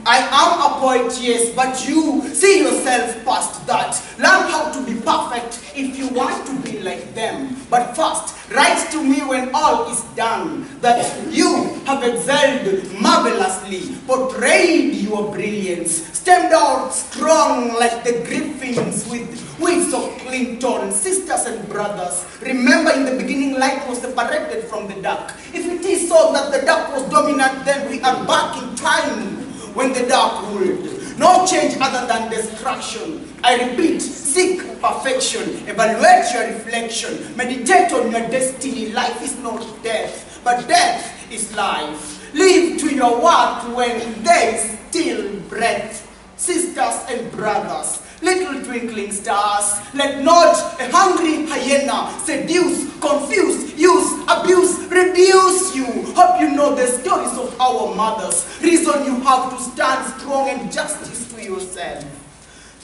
I am a poet, yes, but you see yourself past that. Learn how to be perfect if you want to be like them. But first, write to me when all is done, that you have excelled marvelously, portrayed your brilliance, stemmed out strong like the griffins with wings of Clinton. Sisters and brothers, remember in the beginning light was separated from the dark. If it is so that the dark was dominant, then we are back in time when the dark ruled. No change other than destruction. I repeat, seek perfection, evaluate your reflection, meditate on your destiny. Life is not death, but death is life. Live to your work when there is still breath. Sisters and brothers, little twinkling stars, let not a hungry hyena seduce, confuse, use, abuse, reduce you. Hope you know the stories of our mothers. Reason you have to stand strong and justice to yourself.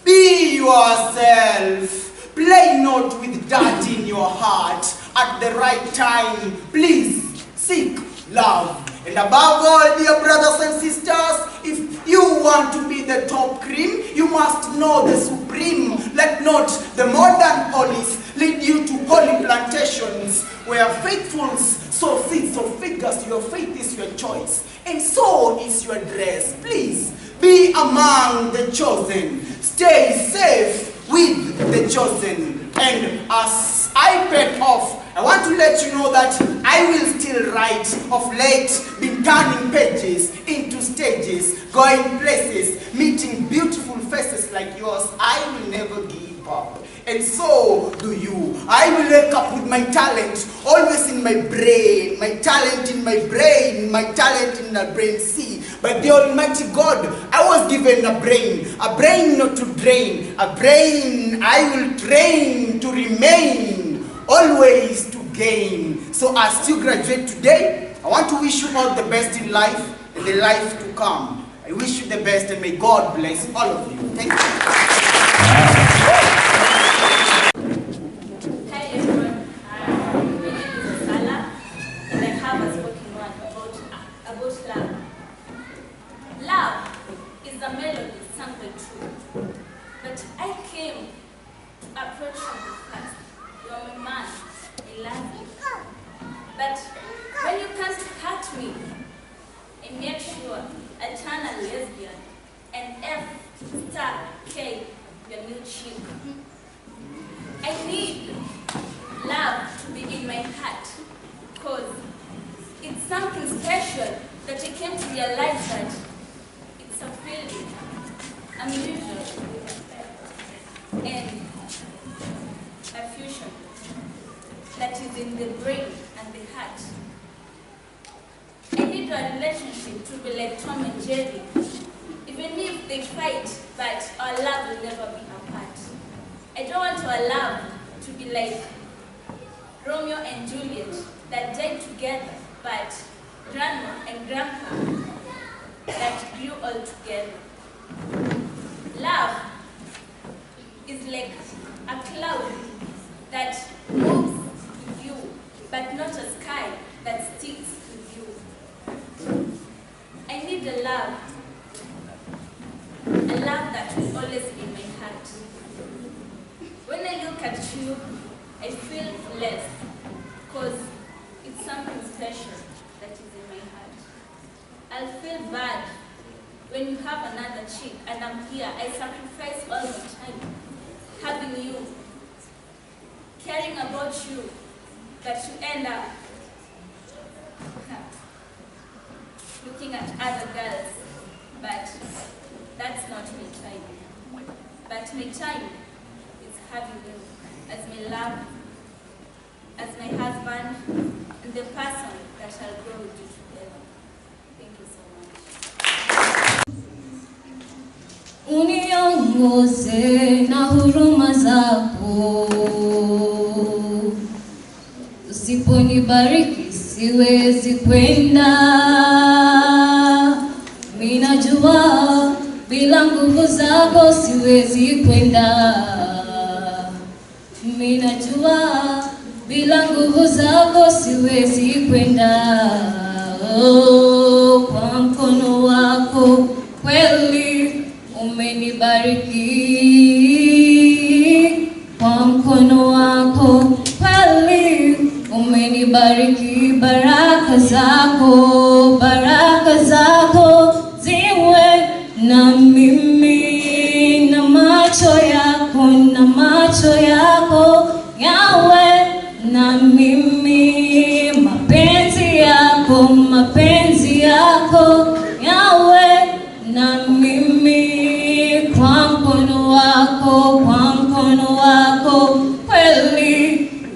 Be yourself. Play not with dirt in your heart. At the right time, please seek love. And above all, dear brothers and sisters, if you want to be the top cream, you must know the supreme. Let not the modern holies lead you to holy plantations where faithfuls sow seeds of figures. Your faith is your choice, and so is your dress. Please be among the chosen. Stay safe with the chosen. And as I pet off, I want to let you know that I will still write. Of late, been turning pages into stages, going places, meeting beautiful faces like yours. I will never give up. And so do you. I will wake up with my talent always in my brain. My talent in my brain. My talent in my brain. See, by the Almighty God, I was given a brain not to drain, a brain I will train to remain, always to gain. So as you graduate today, I want to wish you all the best in life and the life to come. I wish you the best and may God bless all of you. Thank you. But when you can't cut me and make sure I turn a lesbian and F*K, your new chick. I need love to be in my heart because it's something special that I came to realize that it's a feeling, unusual, and a fusion that is in the brain and the heart. I need a relationship to be like Tom and Jerry, even if they fight, but our love will never be apart. I don't want our love to be like Romeo and Juliet that died together, but grandma and grandpa that grew all together. Love is like a cloud that moves with you, but not a sky that sticks with you. I need a love that will always be in my heart. When I look at you, I feel blessed because it's something special that is in my heart. I'll feel bad when you have another chick and I'm here. I sacrifice all my time having you, caring about you, but you end up looking at other girls, but that's not my time. But my time is having you as my love, as my husband, and the person that I'll grow with you together. Thank you so much. Uniongoze na huruma zako, usiponibariki siwezi kwenda. Minajua bila nguvu zako siwezi kwenda. Minajua bila nguvu zako siwezi kwenda. Oh, kwa mkono wako kweli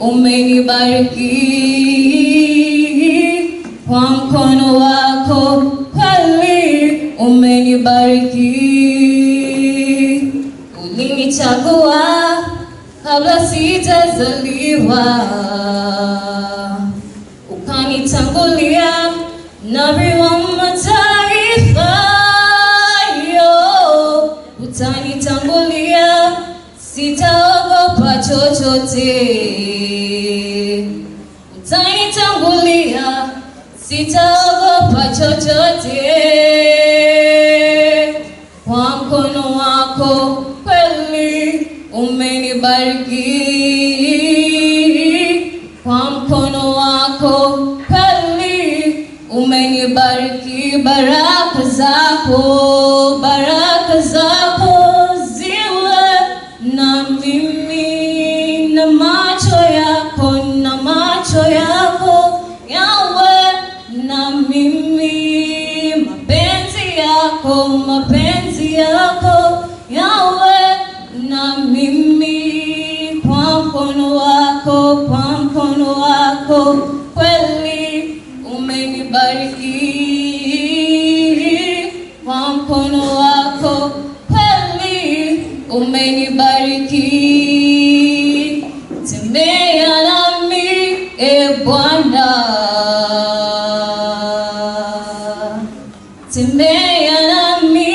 umenibariki kwa mkono wako kweli, umenibariki. Ulinichagua kabla sijazaliwa, ukanitangulia nabii wa mataifa. Utanitangulia, sitaogopa chochote. Utanitangulia, sitaogopa chochote. Kwa mkono wako kweli umenibariki, kwa mkono wako kweli umenibariki. Baraka zako, baraka zako ziwe na mimi, na macho yako, na macho yako yawe na mimi. Mapenzi yako, mapenzi yako yawe na mimi. Kwa mkono wako, kwa mkono wako kweli umenibariki, kwa mkono wako kweli umenibariki. Tembea nami e Bwana, tembea nami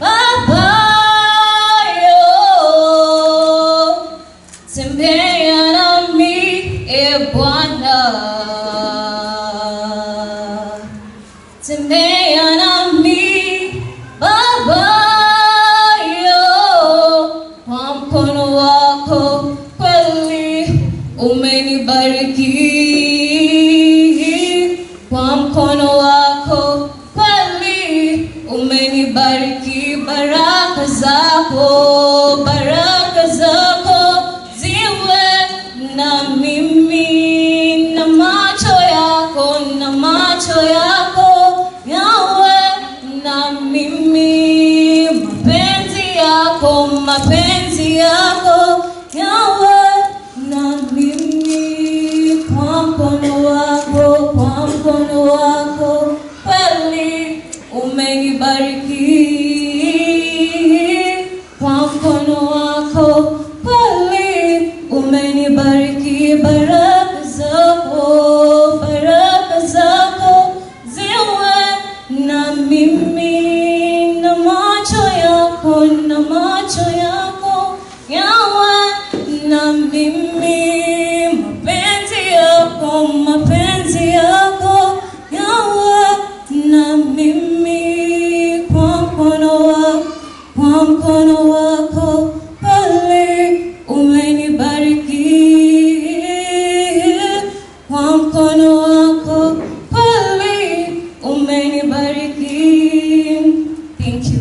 Baba yo, tembea nami e Bwana, tembea nami Baba yo. Kwa mkono wako kweli umenibariki, kwa mkono wako kweli umenibariki. Baraka zako, baraka zako ziwe na mimi, na macho yako, na macho yako yawe na mimi. Mapenzi yako, mapenzi yako yawe na mimi. Kwa mkono wako, kwa mkono wako kweli umenibariki, kwa mkono wako kweli umenibariki. Baraka zako, baraka zako ziwe na mimi, na macho yako, na macho yako yawe na mimi. Mapenzi yako, mapenzi yako yawe na mimi. Kwa mkono wako, kwa mkono wako kweli umenibariki, kwa mkono wako kweli umenibariki. Thank you.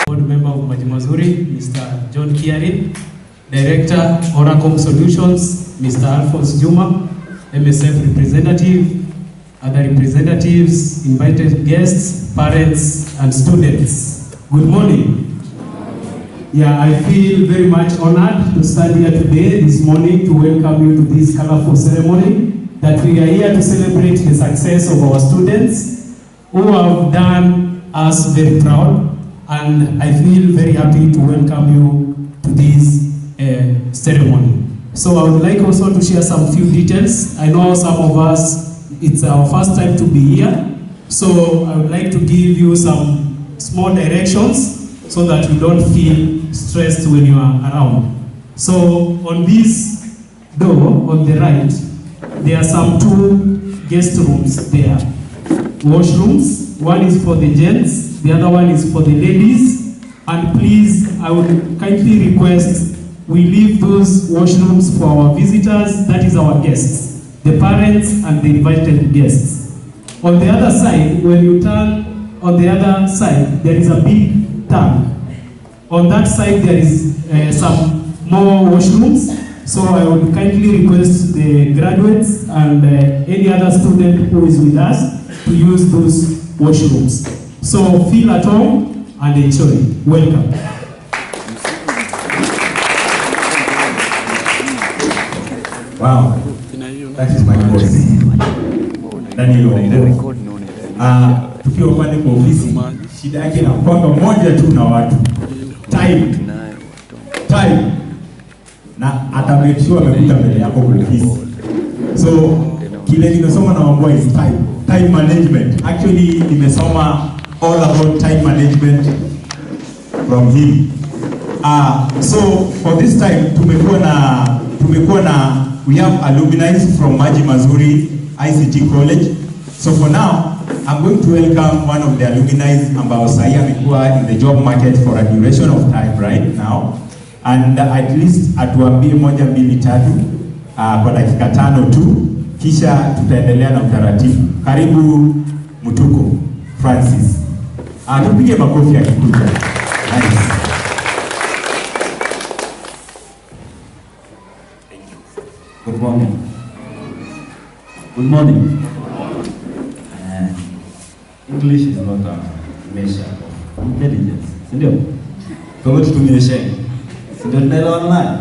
Board member of Maji Mazuri, Mr. John Kiarin, Director, Oracom Solutions, Mr. Alphonse Juma, MSF representative, other representatives, invited guests, parents, and students. Good morning. Yeah, I feel very much honored to stand here today, this morning, to welcome you to this colorful ceremony, that we are here to celebrate the success of our students who have done us very proud, and I feel very happy to welcome you to this ceremony. So I would like also to share some few details. I know some of us, it's our first time to be here, so I would like to give you some small directions so that you don't feel stressed when you are around. So on this door on the right, there are some two guest rooms there. Washrooms, one is for the gents, the other one is for the ladies. And please, I would kindly request we leave those washrooms for our visitors, that is our guests, the parents and the invited guests. On the other side, when you turn on the other side, there is a big tank. On that side, there is some more washrooms. So I would kindly request the graduates and any other student who is with us to use those washrooms. So feel at home and enjoy. Welcome. Wow, that is my boss. Daniel Wanjiku. Tukiwa pale kwa ofisi, shida yake na kwamba moja tu na watu. Time. Na atamake sure amekuja mbele yako kwa ofisi. So, kile nimesoma na Wambua is time management. Actually, nimesoma all about time management from him. So for this time we have alumni from Maji Mazuri ICT College. So for now, I'm going to welcome one of the alumni ambao sahi amekuwa in the job market for a duration of time right now. And at least atuambie moja mbili tatu kwa dakika 5 tu, kisha tutaendelea na utaratibu. Karibu Mutuko Francis. Tupige makofi ya kikuja. Nice. Good morning. Good morning. English is not a measure of intelligence. Sindio? Kwa hiyo tutumie sheng. Sindio tunaelewana naye?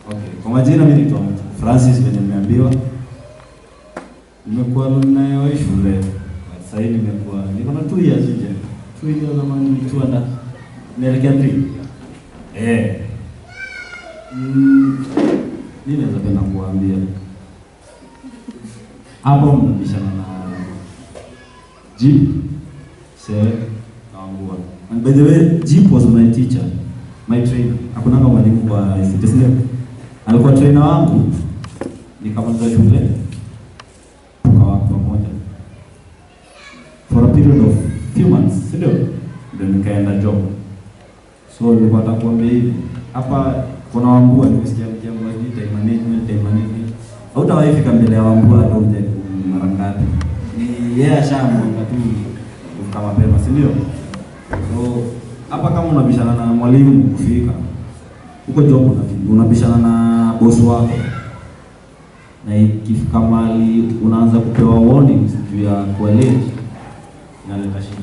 Okay. Kwa majina mimi naitwa Francis venye nimeambiwa. Nimekuwa naye wa shule. Sasa hivi niko na 2 years nje. 2 years ama nilikuwa na naelekea 3. Nini naweza penda kuambia? Hapo mnabishana na Jeep, na Wambua. And by the way, Jeep was my teacher, my trainer. Hakunanga mwalimu kwa ICT. Alikuwa trainer wangu. Nikamaliza shule. Tukawa pamoja. For a period of few months, ndio nikaenda job. So nilikuwa natakuambia hivi. Hapa kuna Wambua nimesikia mjambo wa time management. Hautawahi fika mbele ya Wambua hata uje mara ngapi. Yeye ashaamua tu kama mapema, si ndio? So hapa kama unabishana na mwalimu kufika huko job, unabishana na boss wako. Na ikifika mali unaanza kupewa warnings juu ya kueleza inaleta shida.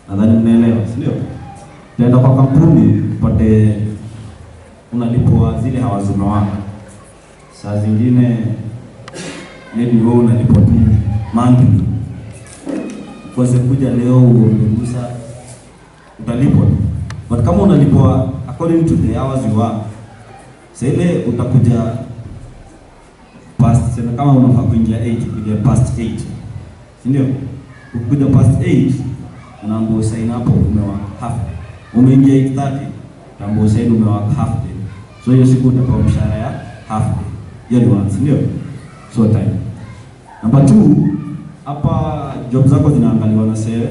Nadhani mnaelewa, si ndio? Tenda kwa kampuni upate unalipwa zile hawazuna wako. Saa zingine maybe wewe unalipwa tu monthly. Kwa sababu kuja leo uongegusa utalipwa. But kama unalipwa according to the hours you work, sasa ile utakuja past, sema kama unafaa kuingia 8 kuja past 8. Si ndio? Ukikuja past 8 unaambiwa sign up umewa half. Umeingia 8:30 unaambiwa sign umewa half day. So hiyo siku utapewa mshahara ya half day. Hiyo ni once, ndio? So time. Number 2, hapa job zako zinaangaliwa na sere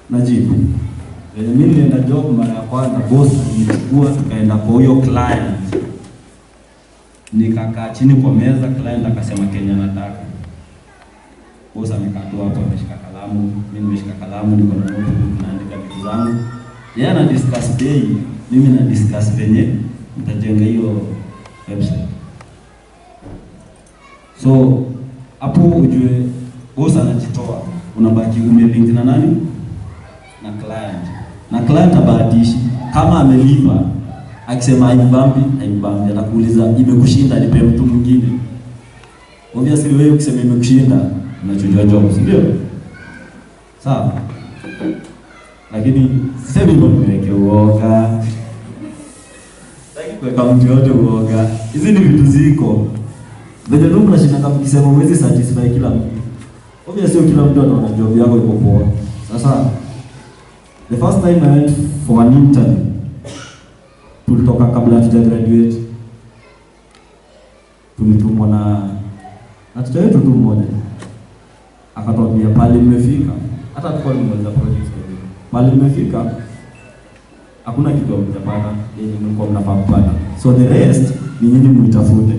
na jibu. Mimi nilienda job mara ya kwanza, boss alinichukua tukaenda kwa huyo client. Nikakaa chini kwa meza, client akasema Kenya nataka. Boss amekaa tu hapo ameshika kalamu, mimi nimeshika kalamu, niko na notebook naandika vitu zangu. Yeye ana discuss bei, mimi na discuss venye nitajenga hiyo website. So hapo ujue boss anajitoa, unabaki umelink na nani? Na client. Na client abahatishi kama amelipa, akisema haibambi, atakuuliza imekushinda nipe mtu mwingine. Obviously wewe ukisema imekushinda unachojua job, si ndio? Sawa. Lakini sasa mimi nimeweke uoga. Kwa mtu yote uoga. Hizi ni vitu ziko. Ndio ndio mnashinda kama mkisema uweze satisfy kila mtu. Obviously kila mtu anaona job yako iko poa. Sasa the first time I went for an interview, tulitoka kabla tuja graduate. Tulitumwa na tuta yetu tu mmoja. Akatuambia pale mmefika. Hata tulikuwa tumemaliza project. Pale mmefika. Hakuna kitu mtapata yenye mlikuwa mnafaa kupata. So the rest ni nyinyi mtafute.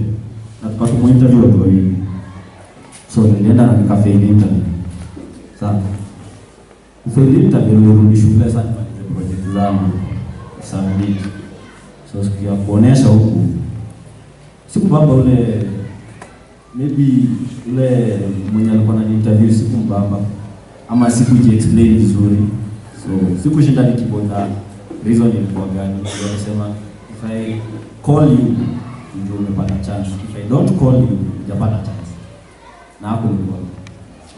Na tukatoa interview watu hivi. So nilienda na nikafail interview. Sasa fail interview nirudi shule sana kwa project zangu submit. So siku ya kuonesha huku sikubamba ule maybe ule mwenye alikuwa na interview sikubamba ama sikuji explain vizuri. So sikushinda nikibonda reason ilikuwa gani. Wanasema if I call you ndio umepata chance. If I don't call you, hujapata chance. Na hapo ni kwa. So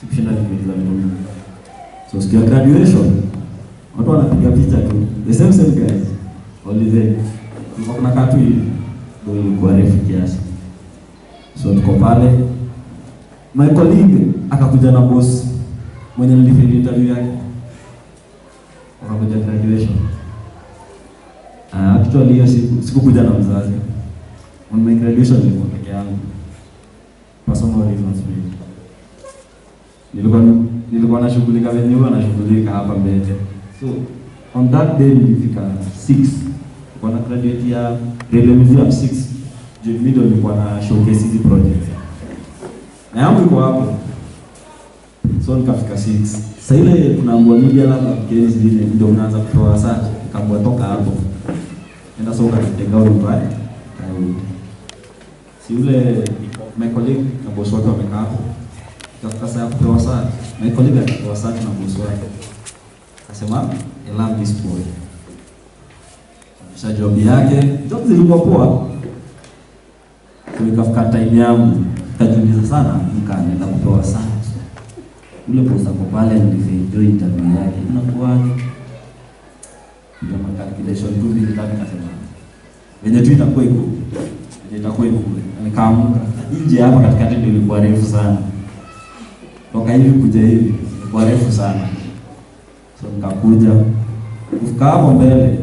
sikushinda nimaliza mimi. So siku ya graduation watu wanapiga picha tu. The same guys. Only then kuna katu hivi ndio ilikuwa refu kiasi. So tuko pale. My colleague akakuja na boss mwenye nilifanya interview yake. Wakakuja graduation. Actually hiyo sikukuja na mzazi. On my graduation nilikuwa peke yangu. Personal reasons maybe. Nilikuwa nashughulika venyewe na shughulika hapa mbele. So on that day nilifika 6. Kwa na graduate ya Railway Museum 6. Juu video nilikuwa na showcase hizi project. Na yangu iko hapo. So nikafika 6. Sasa ile tunaambiwa media labda kesi zile ndio unaanza kutoa search. Nikaambiwa toka hapo. Enda soka kitega urubani. Si ule my colleague na boss wake wamekaa hapo. Sasa kutoa search. My colleague akatoa search na boss wake. Akasema, I love this boy. Kisha job yake, job zilikuwa poa. Nikafika time yangu, nikajiuliza sana, nikaenda kutoa search. Ule boss ako pale nilifanya interview yake. Inakuwaje? Ndio calculation tu bila tatu nasema. Venye tu itakuwa iko. Venye itakuwa iko. Nikaamka. Nje hapa katikati ndio ilikuwa refu sana. Toka hivi kuja hivi ilikuwa refu sana. So nikakuja. Kufika hapo mbele.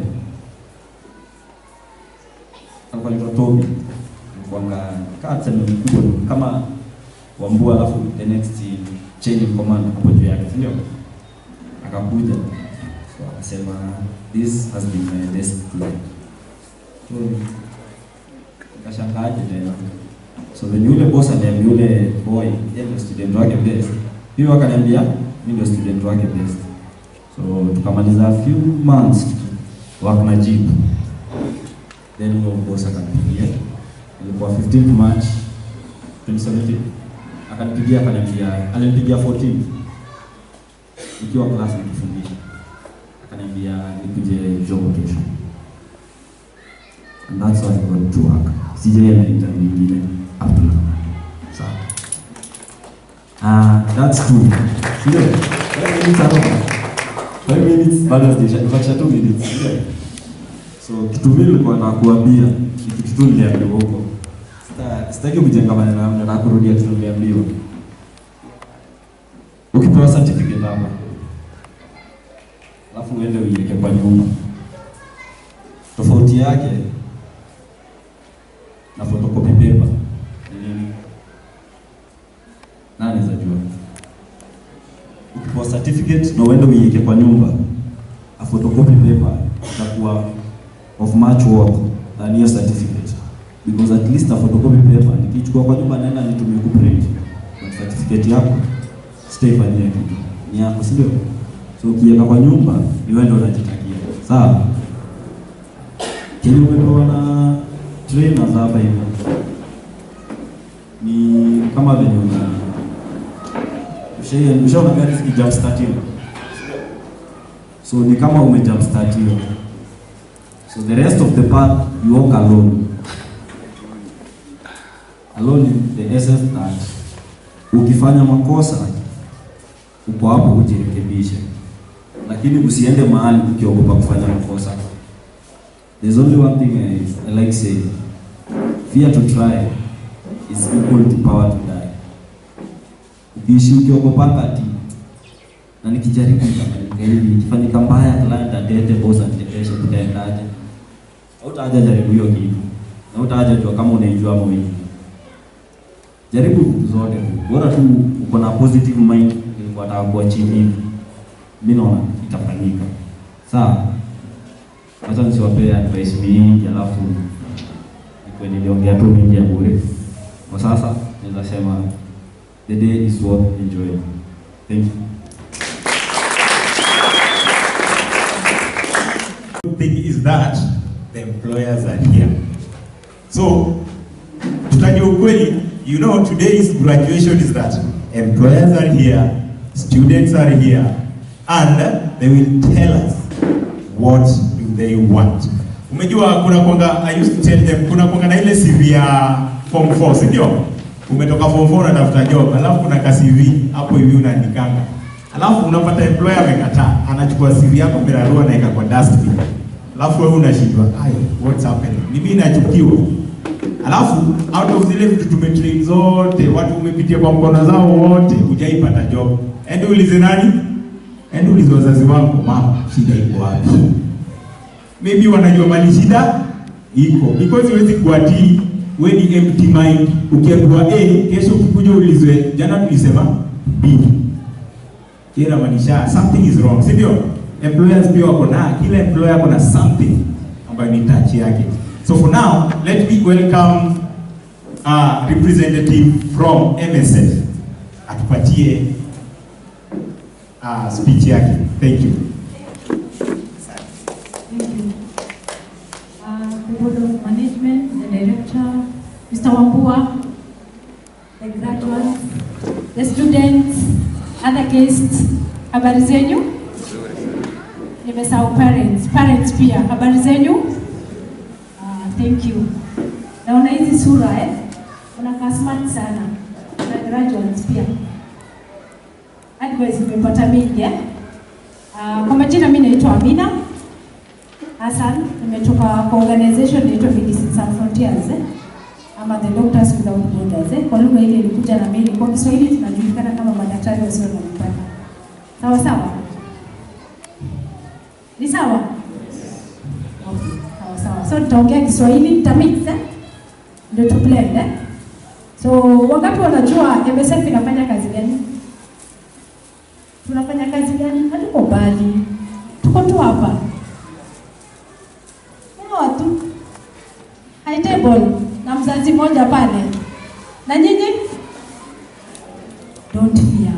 Alikuwa ni Tobi. Nilikuwa kata ni mkubwa kama Wambua alafu the next chain of command hapo juu yake, ndio? Akakuja. So akasema this has been my desk today. So nikashangaje tena. So when yule boss aliambia yule boy, yeye ndio student wake best. Hiyo akaniambia mimi ndio student wake best. So tukamaliza a few months work na Jeep. Then yule boss akanipigia. Ilikuwa 15th March 2017. Akanipigia alinipigia 14. Nikiwa class nikifundisha. Akaniambia nikuje job rotation. And that's why I got to work. Sijaenda interview nyingine after that. So that's true. Sio? 5 minutes bado sijafika 2 minutes. So kitu mimi nilikuwa nakuambia, kitu tu niliambiwa huko. Sitaki kujenga maneno na kurudia kitu niliambiwa. Ukipewa certificate hapa, alafu uende uiweke kwa nyumba. Tofauti yake na photocopy paper ni nini? Nani anajua? Ukipewa certificate na uende uiweke kwa nyumba, a photocopy paper itakuwa of much work than your certificate. Because at least a photocopy paper nikichukua kwa nyumba naenda nitumie kuprint. But certificate yako sitaifanyia kitu. Ni yako, si ndio? So ukiweka kwa nyumba, wewe ndio unajitakia. Sawa? Kile umepewa na trainers hapa hivi. Ni kama venye ushaona gari jump start hiyo. So ni kama jump start hiyo. So the rest of the path you walk alone. Alone in the essence that ukifanya makosa uko hapo ujirekebishe. Lakini usiende mahali ukiogopa kufanya makosa. There's only one thing I like saying. Fear to try is equal to power to die. Ukiishi ukiogopa ati na nikijaribu hivi ikifanyika mbaya client atete boss atete utaendaje? Hautaja jaribu hiyo kitu. Na hautaja jua kama unaijua ama wewe. Jaribu zote. Bora tu uko na positive mind ili kuataka chini. Mimi naona itafanyika. Sawa? Hata nisiwape advice mingi alafu iko niliongea tu mingi ya bure. Kwa sasa naweza sema the day is worth enjoying. Thank you. The thing is that the employers are here. So, tutajua ukweli, you know, today's graduation is that employers are here, students are here, and they will tell us what do they want Umejua kuna kwanga, I used to tell them, kuna kwanga na ile CV ya form 4, si ndio? Umetoka form 4 unatafuta job, alafu kuna ka CV hapo hivi unaandikanga. Alafu unapata employer amekataa, anachukua CV yako mirarua na ika kwa dustbin. Alafu wewe unashindwa, what's happening? Mimi nachukiwa. Alafu out of zile vitu tumetrain zote, watu umepitia kwa mkono zao wote, hujaipata job. Ende ulize nani? Ende ulize wazazi wako, mama, shida iko wapi? Maybe wanajua mali shida iko. Because huwezi kuatii, wewe ni empty mind. Ukiambiwa A, kesho ukikuja ulizwe, jana tulisema B. Kila maanisha something is wrong, si ndio? Employers pia wako na, kila employer ako na something ambayo ni touch yake. So for now, let me welcome a representative from MSF. Atupatie speech yake. Thank you. The Board of Management, the Director, Mr. Wambua, the graduates, the students, other guests, habari zenyu? Nimesahau parents pia, habari zenyu? Thank you. Naona hizi sura unakaa smart sana. Na graduates pia. Advice nimepata mingi kwa majina mimi naitwa Amina Hassan, nimetoka kwa organization inaitwa Medicine Sans Frontiers ama the Doctors Without Borders. Kwa lugha ile ilikuja na mimi kwa Kiswahili tunajulikana kama madaktari wasio na mipaka. Sawa sawa? Ni sawa? Okay, sawa. So tutaongea Kiswahili, tutamix ndio tu blend So wakati wanajua MSF inafanya kazi gani? Tunafanya kazi gani? Hatuko mbali. Tuko tu hapa. Watu high table na mzazi mmoja pale. Na nyinyi? Don't fear.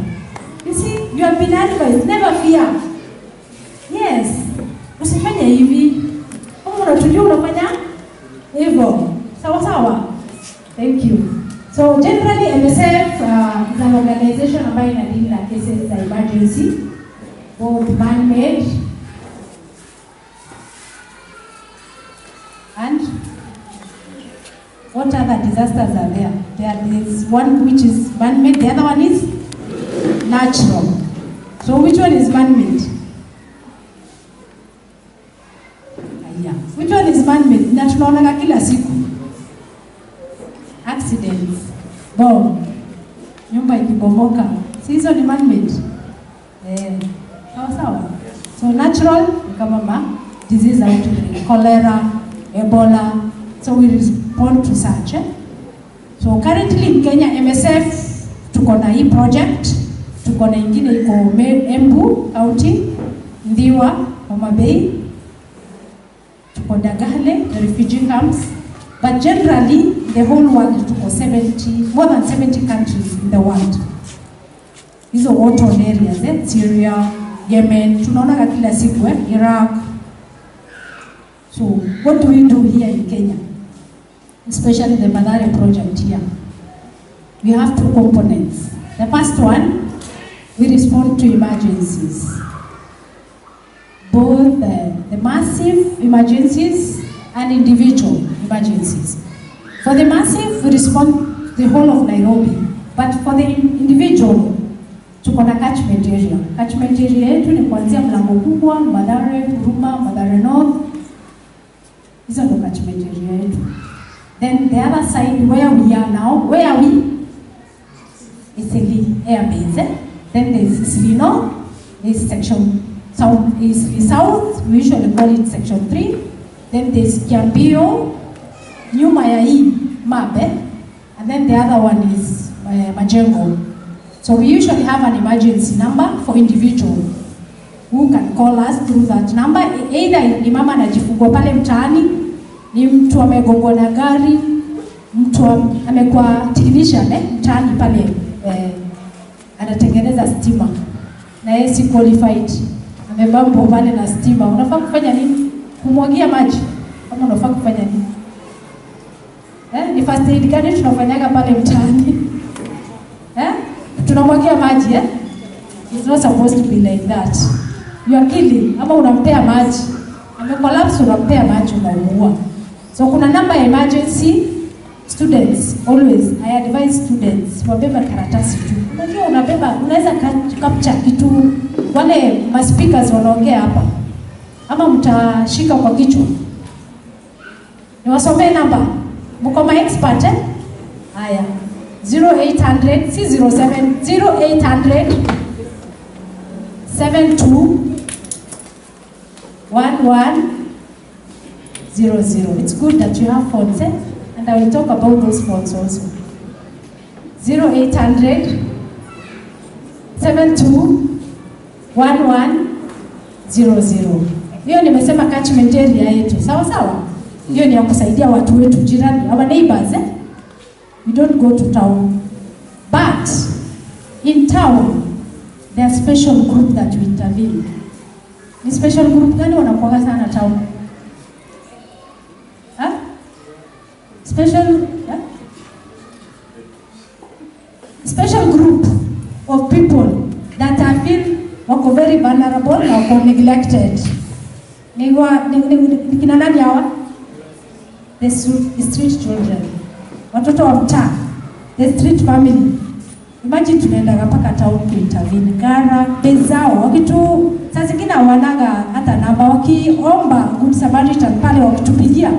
You see, you have been advised, never fear. Yes. Usifanye hivi. Kama unatujua unafanya hivyo. Sawa sawa. Thank you. So generally MSF is an organization ambayo inadeal na cases za emergency, both man-made and what other disasters are there? There is one which is man-made, the other one is natural. So which one is man-made? Which one is man-made? Na tunaona kila siku. Accidents, bomb, nyumba ikibomoka. Si hizo ni man-made? Sawa. So natural kama disease outbreak, cholera, Ebola. So we respond to such. So currently in Kenya MSF tuko na hii project, tuko na ingine iko Embu County, Ndiwa, Homa Bay, tuko Dagale, the refugee camps. But generally, the whole world tuko more than 70 countries in the world. These are war-torn areas, Syria, Yemen, tunaona kila siku, Iraq. So, what do we do here in Kenya? Especially the Madare project here. We have two components. The first one, we respond to emergencies. Both the massive emergencies and individual emergencies. For the massive, we respond the whole of Nairobi. But for the individual, tuko na catchment area. Catchment area yetu ni kuanzia Mlango Kubwa, Madare, Huruma, Madare North. Hizo ndo catchment area yetu. Then the other side, where we are now, where are we? Isili Air Base. Then there's Isili North, there's section South, Isili South, we usually call it section 3. Then there's Kiambio, nyuma ya hii Mabe, and then the other one is Majengo. So we usually have an emergency number for individual who can call us through that number. Either ni mama anajifungua pale mtaani, ni mtu amegongwa na gari, mtu amekuwa technician mtaani pale anatengeneza stima na yeye si qualified, amebambo pale na stima. Unafaa kufanya nini? Kumwagia maji. Kama unafaa kufanya nini? Ni first aid gani tunafanyaga pale mtaani? Tunamwagia maji It's not supposed to be like that. You are killing. Ama unampea maji. amecollapse, unampea maji unamuua. So kuna namba ya emergency. Students, always I advise students wabeba karatasi tu. Unajua unaweza capture kitu, wale speakers wanaongea hapa, ama mtashika kwa kichwa. Niwasomee namba, mko ma expert Haya, 0800 si 07 0800 72 1100. It's good that you have phones, and I will talk about those phones also. 0800 72 1100. Hiyo nimesema catchment area yetu. Sawa sawa? Hiyo ni ya kusaidia watu wetu jirani, our neighbors. We don't go to town. But in town there are special group that we intervene. Ni special group gani wanakuwa sana town? Special group of people that are feel wako very vulnerable na wako neglected. Ni kina nani hawa? The street children. Watoto wa mtaa. The street family. Imagine tunaenda mpaka town to intervene. Gara, bezao, wakitu saa zingine wanaga hata namba, wakiomba good Samaritan pale wakitupigia,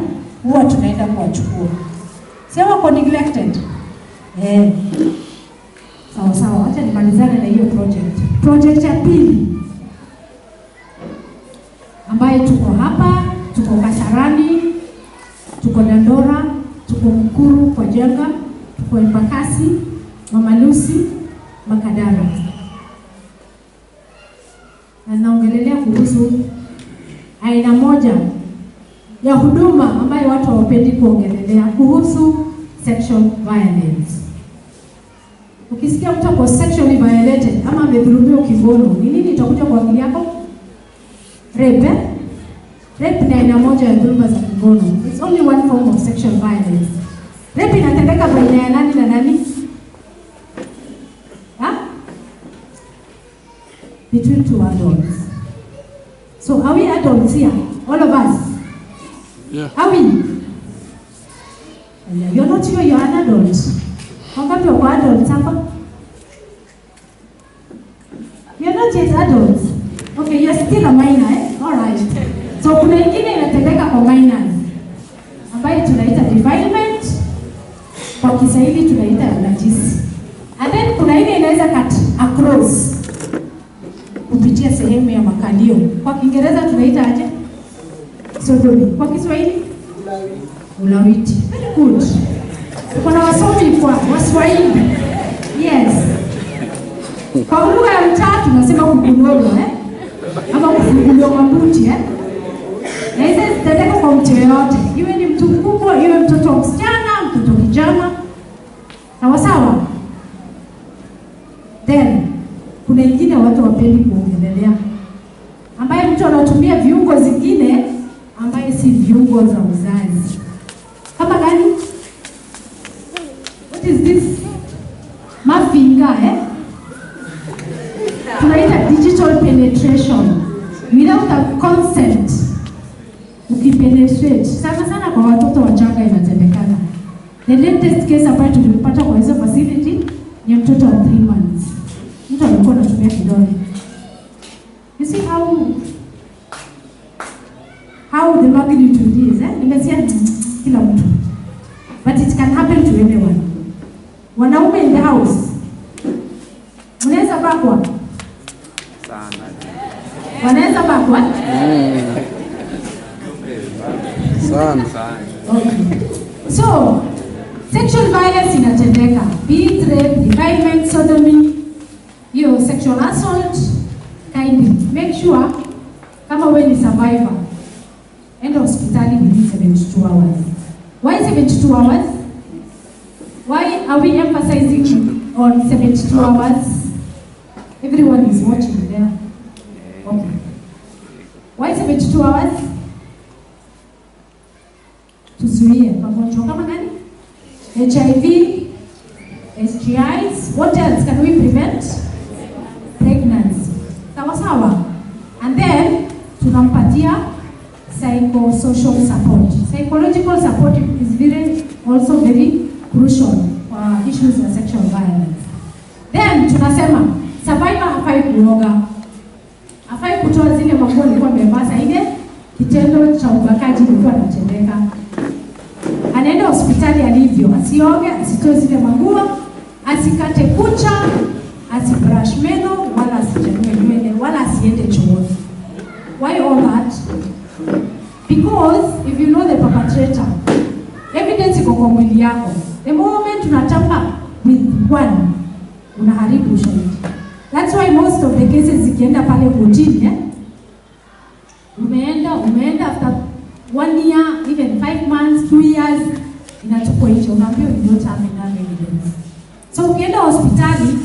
huwa tunaenda kuwachukua. Sio wako neglected. Sawa, acha nimalizane na hiyo project. Project ya pili ambayo tuko hapa, tuko Kasarani, tuko Dandora, tuko Mkuru kwa Jenga, tuko Embakasi, Mama Lucy, Makadara. Na naongelelea kuhusu aina moja ya huduma ambayo watu hawapendi kuongelelea, kuhusu sexual violence. Ukisikia mtu ako sexually violated ama amedhulumiwa kingono, ni nini itakuja kwa akili yako? Rape. Rape ni aina moja ya dhuluma za kingono. It's only one form of sexual violence. Rape inatendeka baina ya nani na nani? Between two adults. So are we adults here? All of us? Yeah. Are we? You're not sure you're an adult. Wangapi wako adults hapa? You're not yet adults. Okay, you're still a minor, All right. So kuna ingine inatendeka kwa minors, ambayo tunaita defilement, kwa Kiswahili tunaita najisi. And then kuna ile inaweza cut across, kupitia sehemu ya makalio. Kwa Kiingereza tunaita aje? Sodomy. Kwa Kiswahili? Ulawiti. Very good. Kuna wasomi kwa Waswahili. Yes. Kwa lugha ya mtaa tunasema kugunyoa, ama kufunguliwa mabuti, Na hizo zitateka kwa mtu yoyote. Iwe ni mtu mkubwa, iwe mtoto msichana, mtoto kijana. Sawa? Then kuna ingine watu wapendi kuongelelea, ambaye mtu anatumia viungo zingine ambaye si viungo za uzazi. Kama gani? What is this? Mafinga, Tunaita digital penetration. Without a consent. Ukipenetrate. Sana kwa watoto wachanga inatendekana. The latest case ambayo tulipata kwa hizo facility ni mtoto wa 3 months. Mtu alikuwa anatumia kidole. You see how the magnitude is, Nimesema kila mtu. But it can happen to anyone. Wanaume in the house. Unaweza bakwa? Wanaweza bakwa? Sana. Okay. So, sexual violence inatendeka. Be it rape, defilement, sodomy, sexual assault, kindly make sure kama wewe ni survivor, enda hospitali within 72 hours. Why 72 hours? Why are we emphasizing on 72 hours? Everyone is watching there. Okay. Why 72 hours? Tuzuie magonjwa kama gani? HIV, STIs. What else can we prevent? Pregnancy. Sawa? And then tunampatia psychosocial support. Psychological support is also very crucial for issues of sexual violence. Then tunasema survivor hafai kuoga, hafai kutoa zile manguo alikuwa amevaa. Sasa ile kitendo cha ubakaji kilikuwa kinatendeka, anaenda hospitali alivyo, asioge, asitoe zile manguo, asikate kucha, asibrush meno, wala asichanue nywele, wala asiende chooni. Why all that? Because if you know the perpetrator, evidence iko kwa mwili yako. The moment unatamba with one, unaharibu ushahidi. That's why most of the cases zikienda pale kotini, umeenda after 1 year, even 5 months, 2 years, inachukua hicho, unaambiwa you don't have enough evidence. So ukienda hospitali,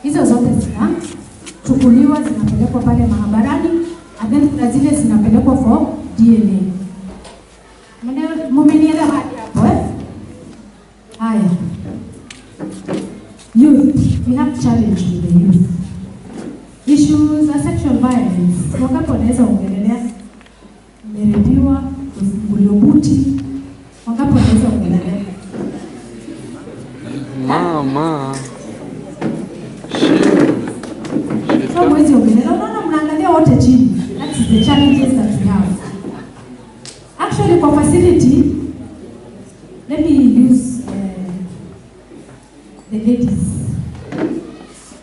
hizo zote zinachukuliwa, zinapelekwa pale mahabarani, and then kuna zile zinapelekwa for DNA. Mumenielewa hadi hapo eh? Haya. Youth, we have challenge with the youth. Issues of sexual violence. Wangapi wanaweza ongelelea? Umerepiwa, uliobuti. Wangapi wanaweza ongelelea? Mama. So mwezi ongelelea. Unaona mnaangalia wote chini. That is the challenges that we have. Actually, for facility, let me use the ladies.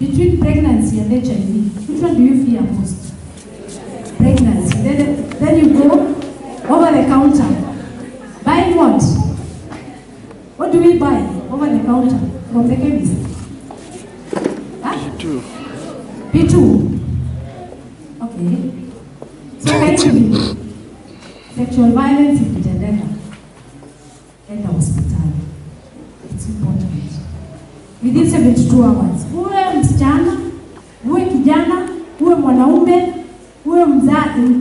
Between pregnancy and HIV, which one do you fear most? Pregnancy. Then you go over the counter. Buy what? What do we buy over the counter from the chemist? Huh? P2. P2. Okay. So actually, sexual violence ikitendeka, enda hospitali. It's important. Within 72 hours. Uwe msichana, uwe kijana, uwe mwanaume, uwe mzazi,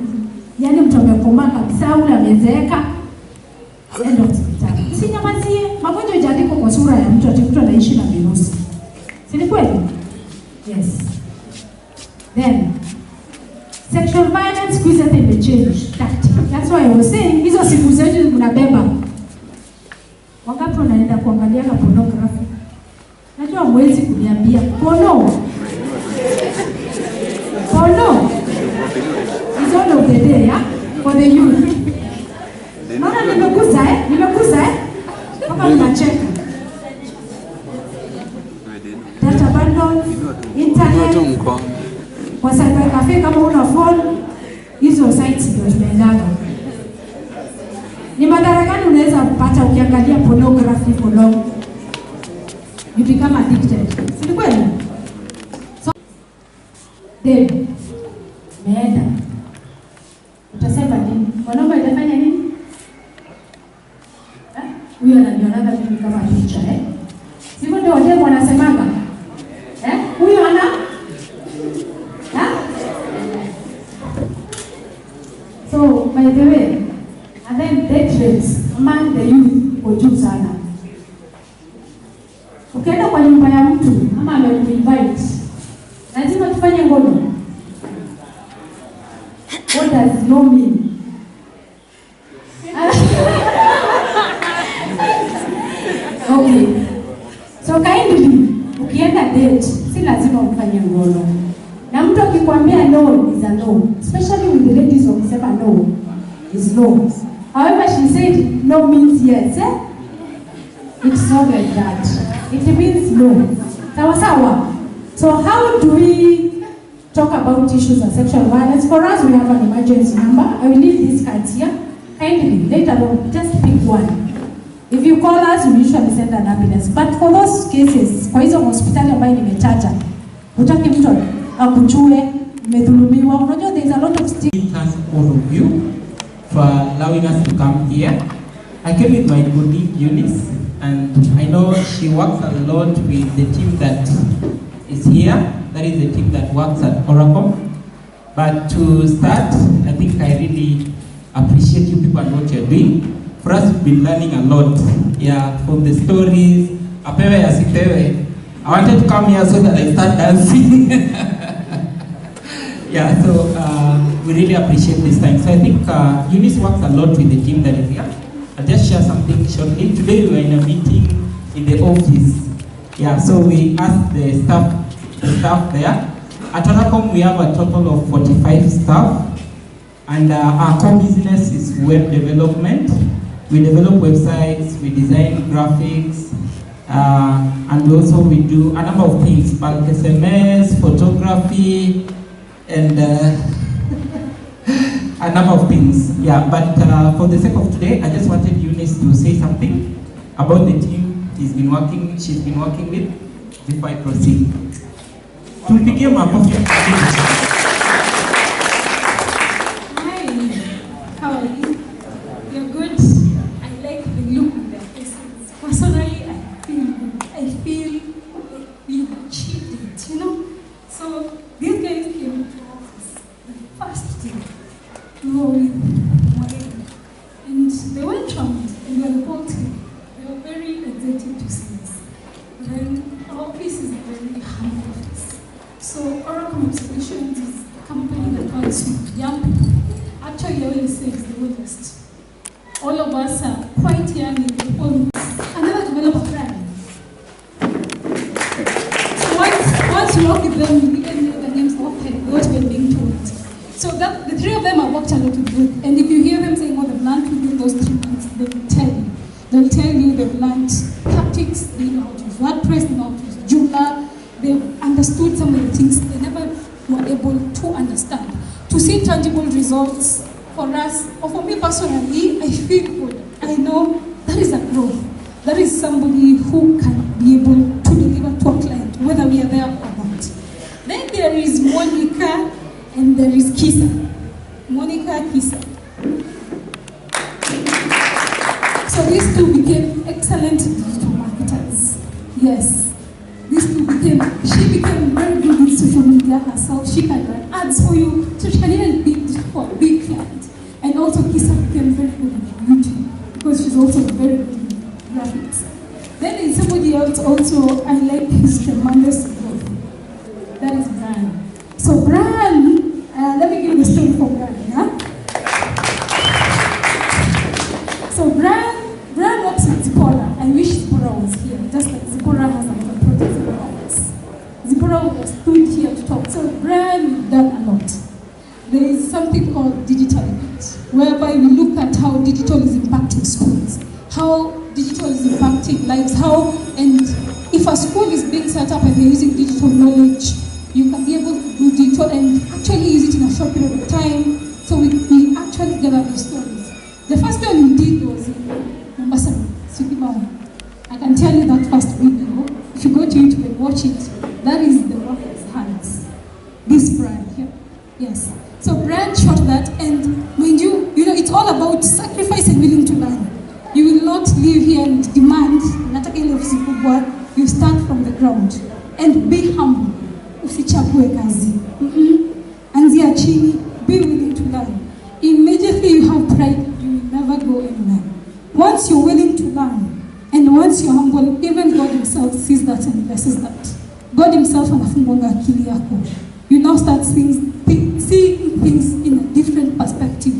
yani mtu amekomaa kabisa, ule amezeeka, enda hospitali. Usinyamazie, magonjwa hayajaandikwa kwa sura ya mtu, ati mtu anaishi na virusi. Si ni kweli? Yes. Then sexual violence quiz at the change tactic. That's why I was saying hizo siku zetu mnabeba. Wangapi wanaenda kuangalia na pornography? Najua mwezi kuniambia porno. Porno is all of the day, yeah? For the youth. Naona nimekuza kama mnacheka. Data bundle, internet. Kwa cyber cafe kama una phone, hizo sites ndio tunaendaga. Ni madhara gani unaweza kupata ukiangalia pornography for long? You become addicted. Si kweli? So then meenda. Utasema nini? Mwanaume atafanya nini? Huyo ananionaga mimi kama picha eh? Sivyo ndio wazee wanasemaga? Huyo ana So, by the way, and then death rates among the youth iko juu sana. Ukienda kwa nyumba ya mtu ama amekuinvite, lazima tufanye ngono. What does no mean? Okay. So kindly, ukienda date, si lazima ufanye ngono. Na mtu akikwambia no is a no, especially with the ladies wakisema no is no. However, she said no means yes. It's not like that. It means no. Sawa. So how do we talk about issues of sexual violence? For us, we have an emergency number. I will leave these cards here. Kindly, later on, just pick one. If you call us, we usually send an ambulance. But for those cases, kwa hizo hospitali ambayo nimetaja, utaki mtu akuchue, umedhulumiwa. Unajua there is a lot of stigma. Thank all of you for allowing us to come here. I came with my colleague Eunice, and I know she works a lot with the team that is here. That is the team that works at Oracle. But to start, I think I really appreciate you people and what you're doing. For us, we've been learning a lot, from the stories. Apewe asipewe. I wanted to come here so that I start dancing. So we really appreciate this time. So I think Eunice works a lot with the team that is here. I'll just share something shortly. Today we were in a meeting in the office. Yeah, so we asked the staff there. At Oracom we have a total of 45 staff, and our core business is web development. We develop websites, we design graphics, and also we do a number of things, bulk SMS, photography, and a number of things. Yeah, but for the sake of today, I just wanted Eunice to say something about the team she's been working with before I proceed. Tumpigie makofi. Hi, how are you? You're good. I like the look on their faces. Personally, I feel like we achieved it, you know? So these guys came to office the first day. We were with Monica, and they went round and they were reporting. They were very excited to see us. But then our office is a very humble office. So Oracle Solutions is a company that works with young people. Actually, I always say it's the oldest. All of us are quite young in the old. Another developer brand. So once you work with them, you even know the names of what we're being told. So that the three of them have worked a lot with you. And if you hear them saying what they've learned within those 3 months, they will tell you. They'll tell you they've learned tactics, they know how to use WordPress, they know how to use Joomla, they've understood some of the things they never were able to understand. To see tangible results for us, or for me personally, I feel good. I know that is a growth. That is somebody who can be able to deliver to a client, whether we are there or not. Then there is Monica and there is Kisa. Monica, Kisa. So these two became excellent digital marketers. Yes. These two she became very good with social media herself. She can run ads for you. So she can even bid for a big client. And also Kisa became very good with YouTube because she's also very good with graphics. Then there's somebody else also, I like his tremendous growth. That is Brian. So Brian, let me give you a story for Brian. Yeah? So Brian works with Zipporah. I wish Zipporah was here, just like Zipporah has a project in the office. Zipporah was stood here to talk. So Brian, we've done a lot. There is something called digital events, whereby we look at how digital is impacting schools, how digital is impacting lives, and if a school is being set up and they're using digital knowledge, you can be able to do digital and actually use it in a short period of time. So we actually gather these stories. The first one we did was in Mombasa, Sukibawa. I can tell you that first video. If you go to YouTube and watch it, that is the work of his hands. This brand here. Yes. So Brand shot that, and mind you, it's all about sacrifice and willing to learn. You will not live here and demand, you start from the ground. And be humble. Usichague kazi. Anzia chini, be willing to learn. Immediately you have pride, you will never go anywhere. Once you're willing to learn, and once you're humble, even God himself sees that and blesses that. God himself anafungonga akili yako. You now start seeing things in a different perspective.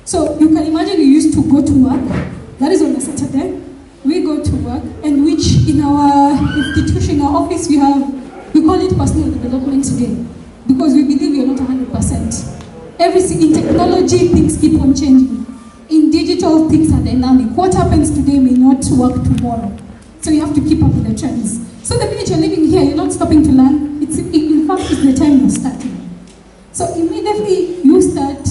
So you can imagine you used to go to work. That is on a Saturday. We go to work, and which in our institution, our office, we call it personal development day, because we believe you're not 100%. In technology, things keep on changing. In digital, things are dynamic. What happens today may not work tomorrow. So you have to keep up with the trends. So the minute you're living here, you're not stopping to learn. In fact, it's the time you're starting. So immediately you start,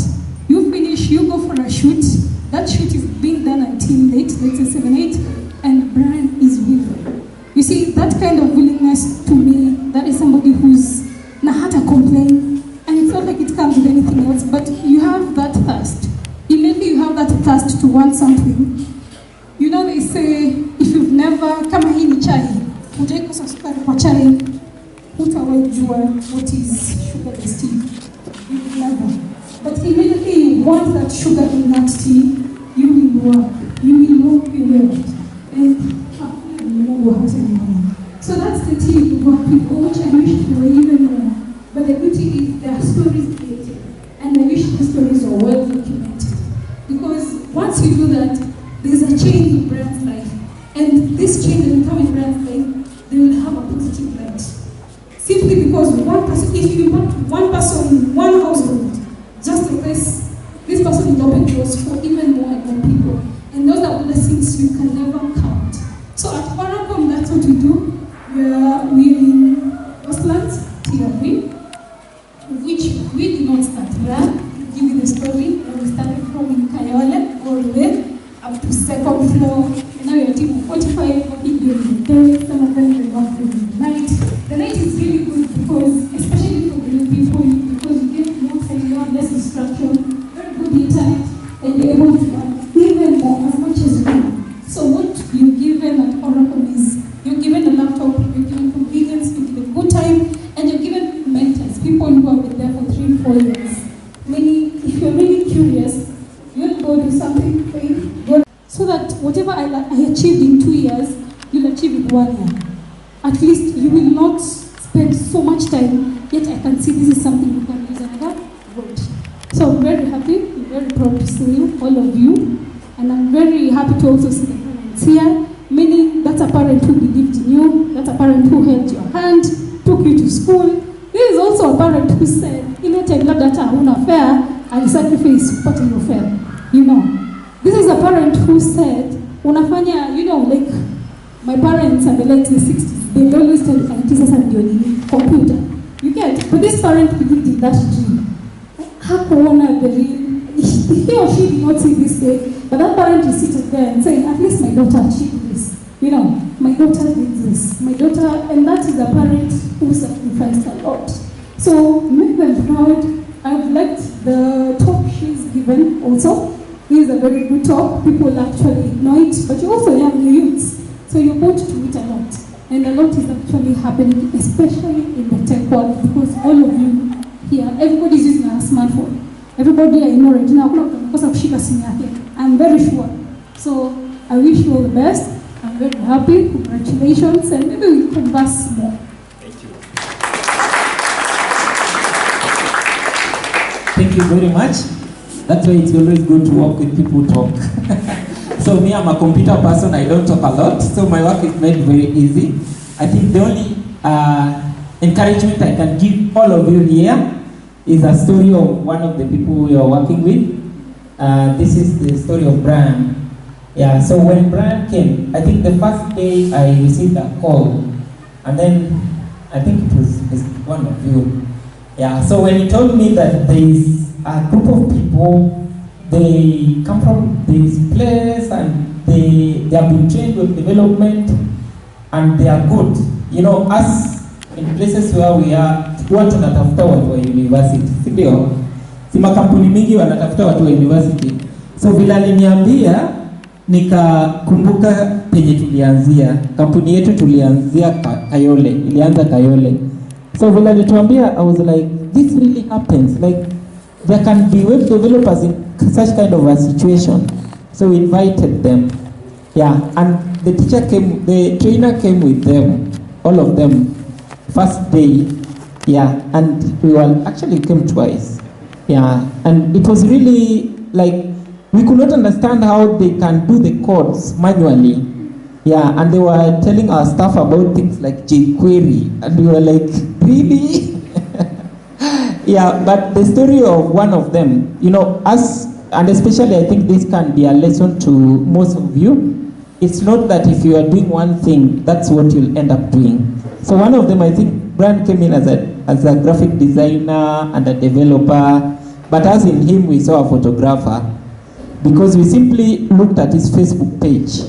you finish, you go for a shoot. That shoot is being done until late, let's say 7, 8, and Brian is willing. You see, that kind of willingness to me, that is somebody who's not a complain, and it's not like it comes with anything else, but you have that thirst. Immediately you have that thirst to want something. They say, if you've never come here in chai, utaikosa sukari kwa chai, hutawajua what is sugar-less tea. You've never. But immediately you want that sugar in that tea, you will work. You will work your way. And you won't go out anymore. So that's the tea we work with, which I wish there were even more. But the beauty is there are stories created. And I wish feel that there's a change in Brian's life. And this change will come in Brian's life, they will have a positive light. Simply because one person, if you put one person in one household, just like this person will open doors for even more and more people. And those are blessings you can never count. So at Oracom, that's what we do. We're in Westlands, TRV, which we did not start here. Give you the story. We started from Kayole all the way up to second floor. And now we're a team of 45 working during the day. Some of them will work during the night. The night is really good because, especially for the new people, because you get more time, less instruction, very good internet, and you're able to learn even more as much as you can. So what you're given at Oracle is you're given a laptop, you're given convenience, you're given good time, and you're given mentors, people who have been there for 3-4 years. Many, if you're really curious, you'll go do something, go, so that whatever I achieved in 2 years, you'll achieve in 1 year. At least you will not spend so much time, yet I can see this is something you can use another road. So I'm very happy, I'm very proud to see you, all of you, and I'm very happy to also see the parents here, meaning that's a parent who believed in you, that's a parent who held your hand, took you to school. This is also a parent who said, you know, take that una fair and sacrifice supporting your fair. You know, this is a parent who said, unafanya, you know, like my parents in the late 60s, they always tell us and your computer. You get, but this parent believed in that dream. Hakuona the real, he or she did not see this day, but that parent is sitting there and saying, at least my daughter achieved this. You know, my daughter did this. My daughter, and that is a parent who sacrificed a lot. So make them proud. I've liked the talk she's given also. It is a very good talk. People actually know it, but you're also young youths. So you're going to do it a lot. And a lot is actually happening, especially in the tech world, because all of you here, everybody's using a smartphone. Everybody I know right now, because of Shika Sinyake. I'm very sure. So I wish you all the best. I'm very happy. Congratulations. And maybe we converse more. Thank you. Thank you very much. That's why it's always good to work with people who talk. So me, I'm a computer person. I don't talk a lot. So my work is made very easy. I think the only encouragement I can give all of you here is a story of one of the people we are working with. This is the story of Brian. Yeah, so when Brian came, I think the first day I received a call, and then I think it was one of you. Yeah, so when he told me that there is a group of people, they come from this place and they have been trained with development and they are good. You know, us in places where we are, watu wanatafuta watu wa university, sindio? Si makampuni mingi wanatafuta watu wa university. So vile aliniambia, nikakumbuka penye tulianzia. Kampuni yetu tulianzia Kayole, ilianza Kayole. So vile alituambia, I was like, this really happens. Like, there can be web developers in such kind of a situation. So we invited them. Yeah, and the teacher came, the trainer came with them, all of them, first day. Yeah, and we were actually came twice. Yeah, and it was really like, we could not understand how they can do the codes manually. Yeah, and they were telling our staff about things like jQuery, and we were like, really? Yeah, but the story of one of them, you know, us, and especially I think this can be a lesson to most of you. It's not that if you are doing one thing, that's what you'll end up doing. So one of them, I think, Brian came in as a graphic designer and a developer, but as in him, we saw a photographer, because we simply looked at his Facebook page.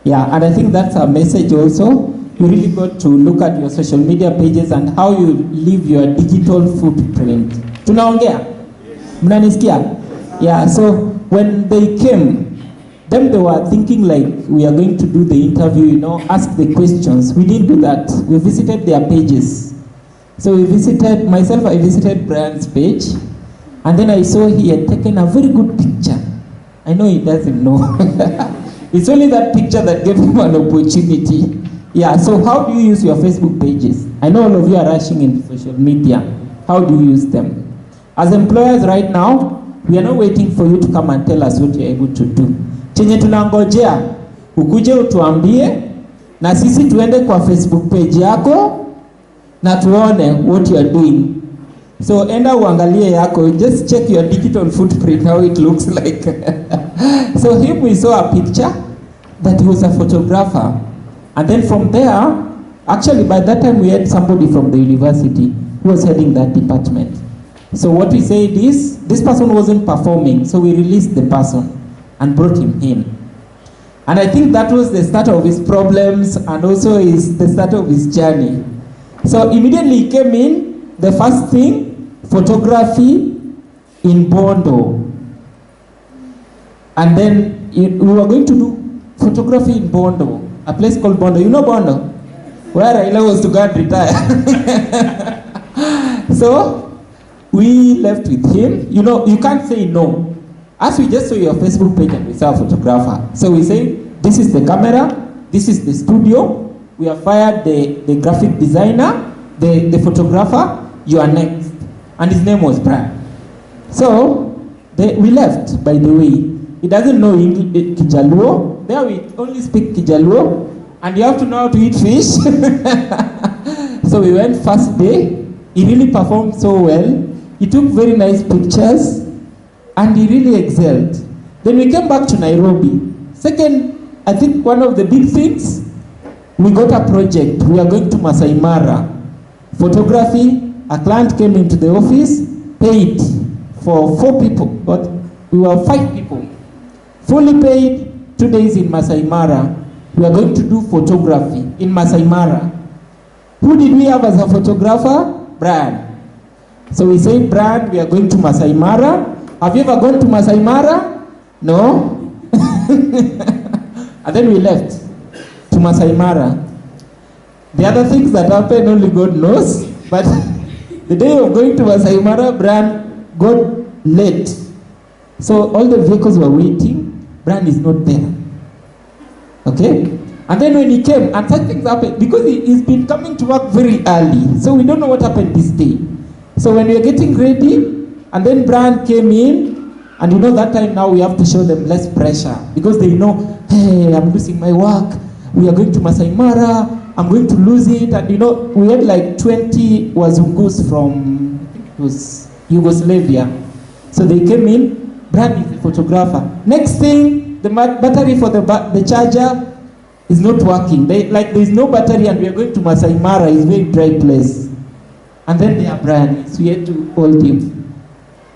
Yeah, and I think that's a message also. You really got to look at your social media pages and how you leave your digital footprint. Tunaongea? Mnanisikia? Yeah, so when they came, them they were thinking like, we are going to do the interview, you know, ask the questions. We didn't do that. We visited their pages. So we visited, myself, I visited Brian's page, and then I saw he had taken a very good picture. I know he doesn't know. It's only that picture that gave him an opportunity. Yeah, so how do you use your Facebook pages? I know all of you are rushing into social media. How do you use them? As employers right now, We are not waiting for you to come and tell us what you're able to do. Chenye tunangojea ukuje utuambie na sisi tuende kwa Facebook page yako na tuone what you are doing. So enda uangalie yako, just check your digital footprint, how it looks like. So him, we saw a picture that he was a photographer. And then from there, actually by that time we had somebody from the university who was heading that department. So what we said is, this person wasn't performing, so we released the person and brought him in. And I think that was the start of his problems and also is the start of his journey. So immediately he came in, the first thing, photography in Bondo. And then we were going to do photography in Bondo, a place called Bondo. You know Bondo? Where Raila was to go and retire. So we left with him. You know, you can't say no. As we just saw your Facebook page and we saw a photographer. So we say, this is the camera, this is the studio. We have fired the graphic designer, the photographer, you are next. And his name was Brian. So we left, by the way. He doesn't know Kijaluo. There we only speak Kijaluo. And you have to know how to eat fish. So we went first day. He really performed so well. He took very nice pictures. And he really excelled. Then we came back to Nairobi. Second, I think one of the big things, we got a project. We are going to Masai Mara. Photography. A client came into the office, paid for 4 people, but we were 5 people. Fully paid, 2 days in Masai Mara. We are going to do photography in Masai Mara. Who did we have as a photographer? Brian. So we said, Brian, we are going to Masai Mara. Have you ever gone to Masai Mara? No? And then we left to Masai Mara. The other things that happened, only God knows. But the day of going to Masai Mara, Brian got late. So all the vehicles were waiting. Brian is not there. Okay? And then when he came, and such things happened, because he's been coming to work very early. So we don't know what happened this day. So when we were getting ready, and then Brian came in, and you know that time now we have to show them less pressure. Because they know, hey, I'm losing my work. We are going to Masai Mara. I'm going to lose it. And you know, we had like 20 Wazungus from, it was Yugoslavia. So they came in, Brian is the photographer. Next thing, the battery for the charger is not working. There's no battery and we are going to Masai Mara, it's a very dry place. And then there Brian is, so we had to hold him.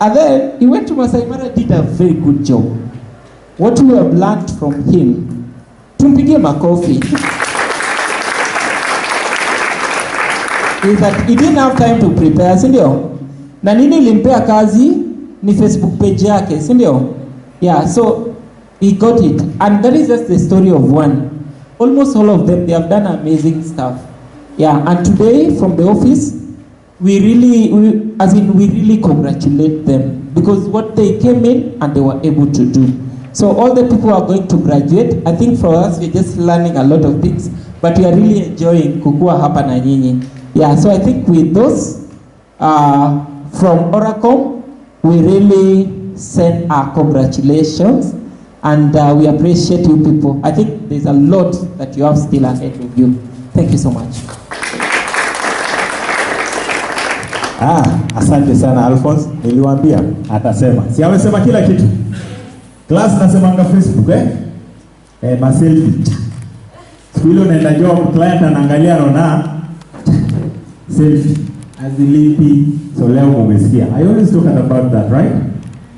And then he went to Masai Mara, did a very good job. What we have learned from him, tumpigie makofi. Is that he didn't have time to prepare, sindio? Na nini ilimpea kazi ni Facebook page yake, sindio? Yeah, so he got it. And that is just the story of one. Almost all of them, they have done amazing stuff. Yeah, and today from the office, we really congratulate them because what they came in and they were able to do. So all the people who are going to graduate, I think for us, we're just learning a lot of things, but we are really enjoying kukua hapa na nyinyi. Yeah, so I think with those from Oracom, we really send our congratulations and we appreciate you people. I think there's a lot that you have still ahead of you. Thank you so much. Asante sana Alphonse, niliwaambia atasema. Si amesema kila kitu. Class nasemanga Facebook selfie. Siku ile unaenda job, client anaangalia anaona selfie azilipi. So leo umesikia. I always talk about that, right?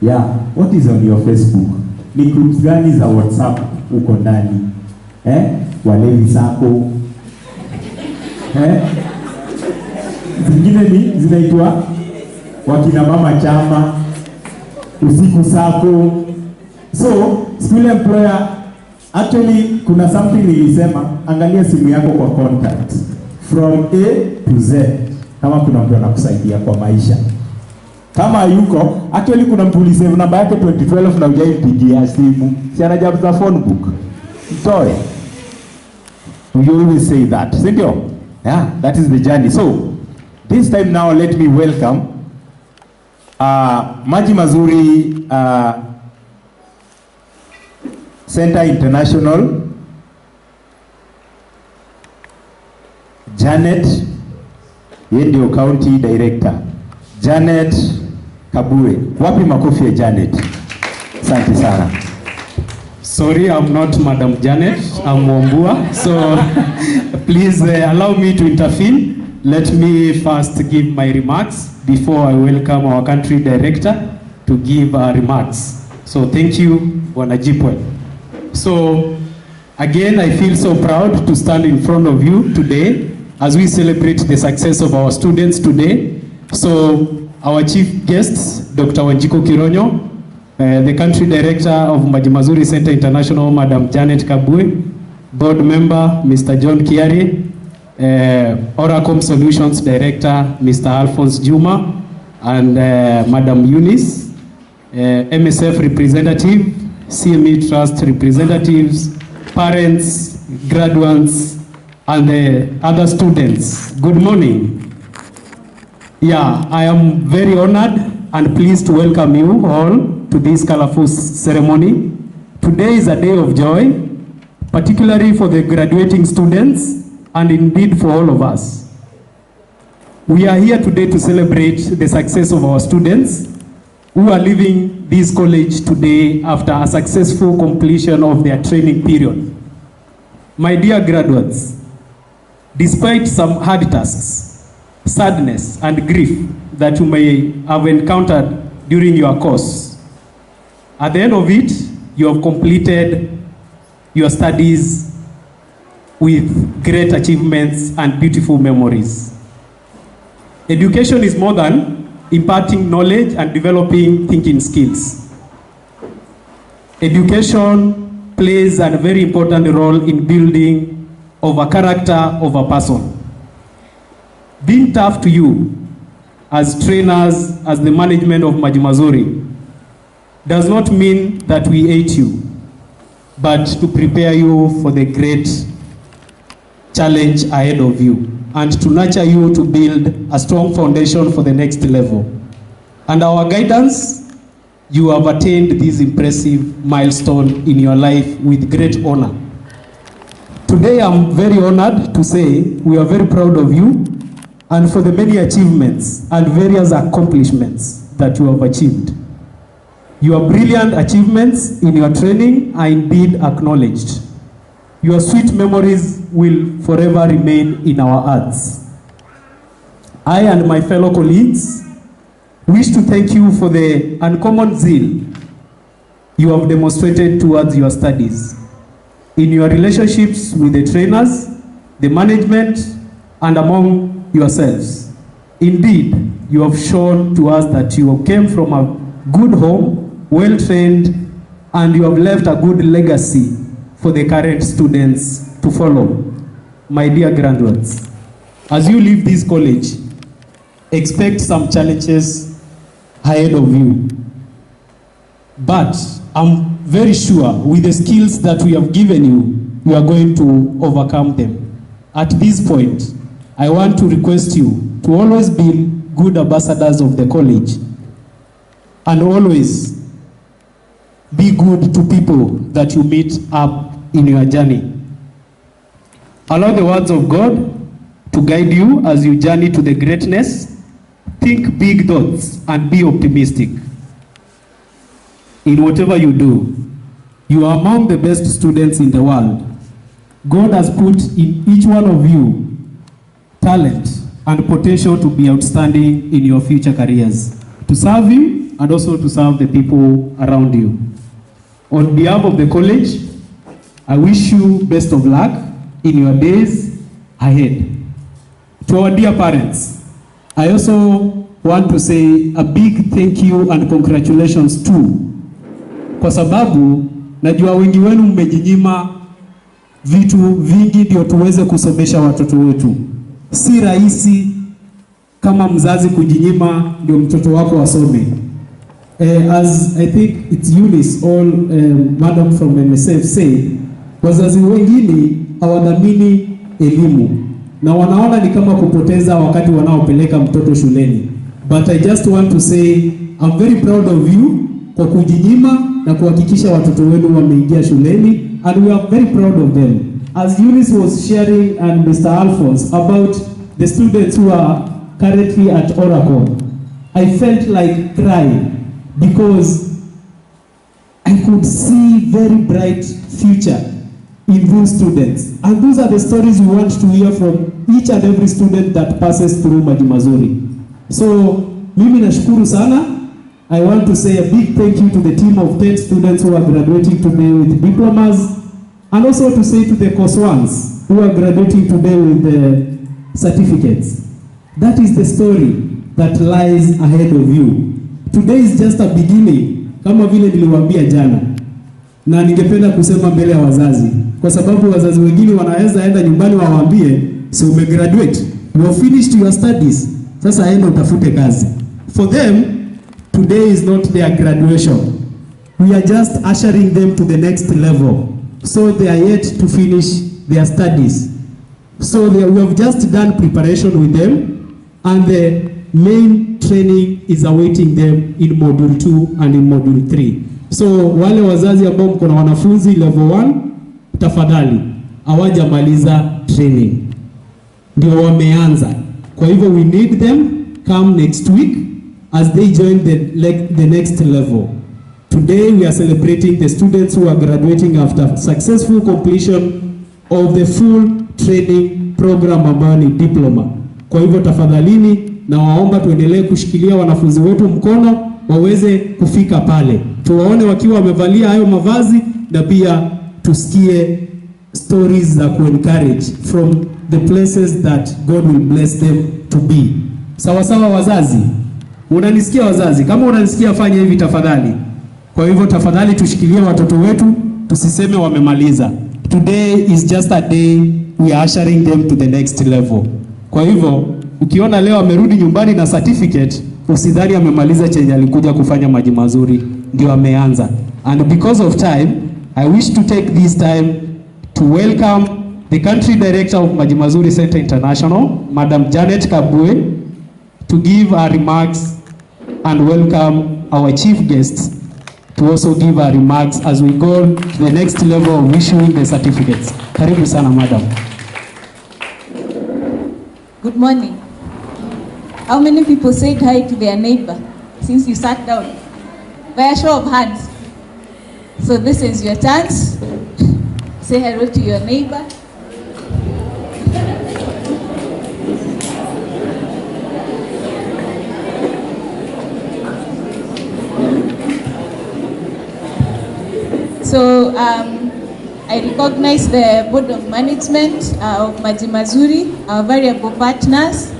Yeah, what is on your Facebook? Ni groups gani za WhatsApp uko ndani? Walevi sako. Zingine ni zinaitwa wakina mama chama, usiku sako. So, school employer, actually kuna something nilisema, angalia simu yako kwa contact from A to Z kama kuna mtu anakusaidia kwa maisha. Kama yuko, actually kuna mtu ulisave namba yake 2012 na hujaipigia simu, si anajaza phone book. Mtoe. You always say that, sindio? Yeah, that is the journey. So, this time now let me welcome Maji Mazuri Center International, Janet, yeye ndio county director. Janet Kabue. Wapi makofi ya Janet? Asante sana. Sorry, I'm not Madam Janet, I'm Wambua. So please allow me to intervene. Let me first give my remarks before I welcome our country director to give our remarks. So thank you, Wanjiku. So again, I feel so proud to stand in front of you today as we celebrate the success of our students today. So our chief guests, Dr. Wanjiku Kironyo, the country director of Maji Mazuri Center International, Madam Janet Kabue, board member, Mr. John Kiari, Oracom Solutions Director, Mr. Alphonse Juma, and Madam Eunice, MSF representative, CME Trust representatives, parents, graduates, and the other students. Good morning. Yeah, I am very honored and pleased to welcome you all to this colorful ceremony. Today is a day of joy, particularly for the graduating students and indeed for all of us. We are here today to celebrate the success of our students who are leaving this college today after a successful completion of their training period. My dear graduates, despite some hard tasks, sadness and grief that you may have encountered during your course, at the end of it, you have completed your studies with great achievements and beautiful memories. Education is more than imparting knowledge and developing thinking skills. Education plays a very important role in building of a character of a person. Being tough to you as trainers, as the management of Maji Mazuri, does not mean that we hate you, but to prepare you for the great challenge ahead of you and to nurture you to build a strong foundation for the next level. And our guidance, you have attained this impressive milestone in your life with great honor. Today I'm very honored to say we are very proud of you and for the many achievements and various accomplishments that you have achieved. Your brilliant achievements in your training are indeed acknowledged. Your sweet memories will forever remain in our hearts. I and my fellow colleagues wish to thank you for the uncommon zeal you have demonstrated towards your studies, in your relationships with the trainers, the management, and among yourselves. Indeed, you have shown to us that you came from a good home, well-trained, and you have left a good legacy for the current students to follow. My dear graduates, as you leave this college, expect some challenges ahead of you. But I'm very sure with the skills that we have given you, you are going to overcome them. At this point, I want to request you to always be good ambassadors of the college and always be good to people that you meet up in your journey. Allow the words of God to guide you as you journey to the greatness. Think big thoughts and be optimistic. In whatever you do, you are among the best students in the world. God has put in each one of you talent and potential to be outstanding in your future careers, to serve Him and also to serve the people around you. On behalf of the college, I wish you best of luck in your days ahead. To our dear parents, I also want to say a big thank you and congratulations too, kwa sababu najua wengi wenu mmejinyima vitu vingi ndio tuweze kusomesha watoto wetu. Si rahisi kama mzazi kujinyima ndio mtoto wako asome. As I think it's Eunice or Madam from MSF said, wazazi wengine hawadhamini elimu na wanaona ni kama kupoteza wakati wanaopeleka mtoto shuleni. but I just want to say I'm very proud of you kwa kujinyima na kuhakikisha watoto wenu wameingia shuleni, and we are very proud of them. As Eunice was sharing and Mr. Alphonse about the students who are currently at Oracle, I felt like crying because I could see very bright future in those students. And those are the stories we want to hear from each and every student that passes through Maji Mazuri. So, mimi nashukuru sana. I want to say a big thank you to the team of 10 students who are graduating today with diplomas, and also to say to the course ones who are graduating today with the certificates. That is the story that lies ahead of you. Today is just a beginning, kama vile niliwaambia jana. Na ningependa kusema mbele ya wazazi, kwa sababu wazazi wengine wanaweza enda nyumbani wawaambie, so umegraduate, you have finished your studies, sasa enda utafute kazi. For them, today is not their graduation. We are just ushering them to the next level. So they are yet to finish their studies. So we have just done preparation with them, and the main training is awaiting them in module 2 and in module 3. So wale wazazi ambao mko na wanafunzi level 1, tafadhali hawajamaliza training, ndio wameanza. Kwa hivyo we need them come next week as they join the next level. Today we are celebrating the students who are graduating after successful completion of the full training program ambayo ni diploma. Kwa hivyo tafadhalini na waomba tuendelee kushikilia wanafunzi wetu mkono waweze kufika pale. Tuwaone wakiwa wamevalia hayo mavazi, na pia tusikie stories za ku-encourage from the places that God will bless them to be. Sawa sawa wazazi? Unanisikia wazazi? Kama unanisikia fanya hivi tafadhali. Kwa hivyo tafadhali tushikilie watoto wetu, tusiseme wamemaliza. Today is just a day we are ushering them to the next level. Kwa hivyo ukiona leo amerudi nyumbani na certificate, usidhani amemaliza chenye alikuja kufanya Maji Mazuri, ndio ameanza. And because of time, I wish to take this time to welcome the country director of Maji Mazuri Center International, Madam Janet Kabwe, to give her remarks, and welcome our chief guests to also give her remarks as we go to the next level of issuing the certificates. Karibu sana madam. Good morning. How many people said hi to their neighbor since you sat down? By a show of hands. So this is your chance. Say hello to your neighbor. So I recognize the Board of Management of Maji Mazuri, our variable partners,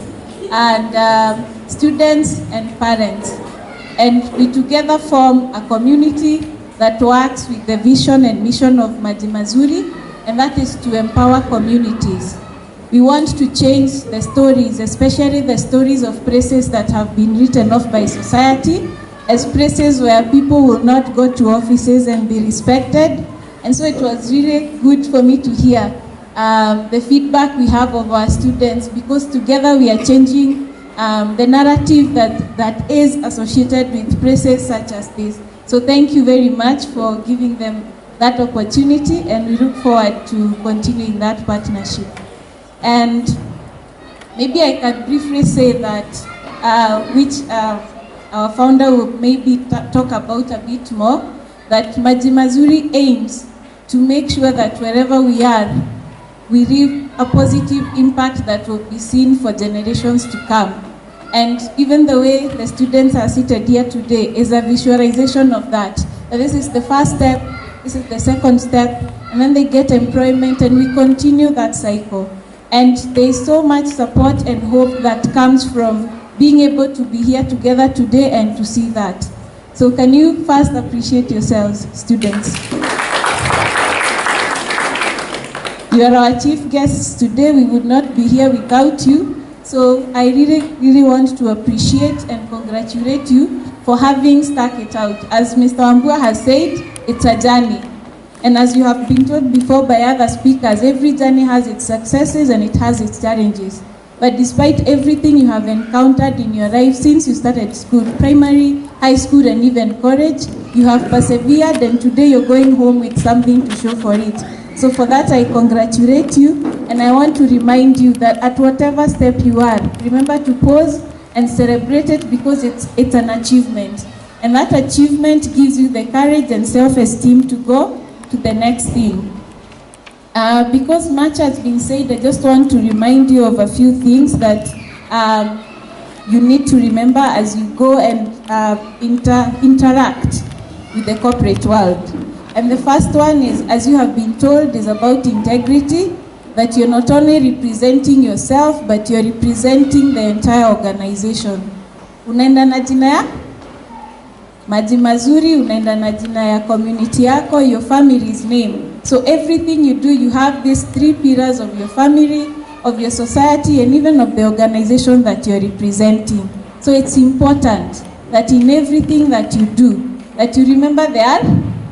and students and parents. And we together form a community that works with the vision and mission of Maji Mazuri, and that is to empower communities. We want to change the stories, especially the stories of places that have been written off by society, as places where people will not go to offices and be respected. And so it was really good for me to hear the feedback we have of our students, because together we are changing the narrative that is associated with places such as this. So thank you very much for giving them that opportunity, and we look forward to continuing that partnership. And maybe I can briefly say that, which our founder will maybe talk about a bit more, that Maji Mazuri aims to make sure that wherever we are, we leave a positive impact that will be seen for generations to come. And even the way the students are seated here today is a visualization of that. This is the first step, this is the second step, and then they get employment, and we continue that cycle. And there is so much support and hope that comes from being able to be here together today and to see that. So can you first appreciate yourselves, students? You are our chief guests today. We would not be here without you. So I really want to appreciate and congratulate you for having stuck it out. As Mr. Wambua has said, it's a journey. And as you have been told before by other speakers, every journey has its successes and it has its challenges. But despite everything you have encountered in your life since you started school, primary, high school, and even college, you have persevered, and today you're going home with something to show for it. So for that, I congratulate you, and I want to remind you that at whatever step you are, remember to pause and celebrate it, because it's an achievement. And that achievement gives you the courage and self-esteem to go to the next thing. Because much has been said, I just want to remind you of a few things that you need to remember as you go and interact with the corporate world. And the first one is, as you have been told, is about integrity, that you're not only representing yourself, but you're representing the entire organization. Unaenda na jina ya Maji Mazuri, unaenda na jina ya community yako, your family's name. So everything you do, you have these 3 pillars of your family, of your society, and even of the organization that you're representing. So it's important that in everything that you do, that you remember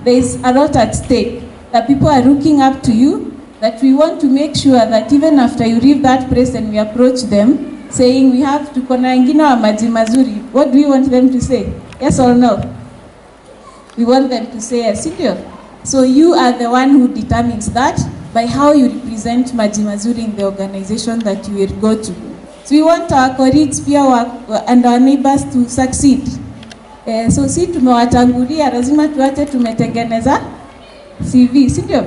there's a lot at stake, that people are looking up to you, that we want to make sure that even after you leave that place and we approach them, saying we have to kona wengine wa Maji Mazuri, what do we want them to say? Yes or no? We want them to say yes, so you are the one who determines that by how you represent Maji Mazuri in the organization that you will go to. So we want our colleagues and our neighbors to succeed. So si tumewatangulia, lazima tuache tumetengeneza CV, sindio?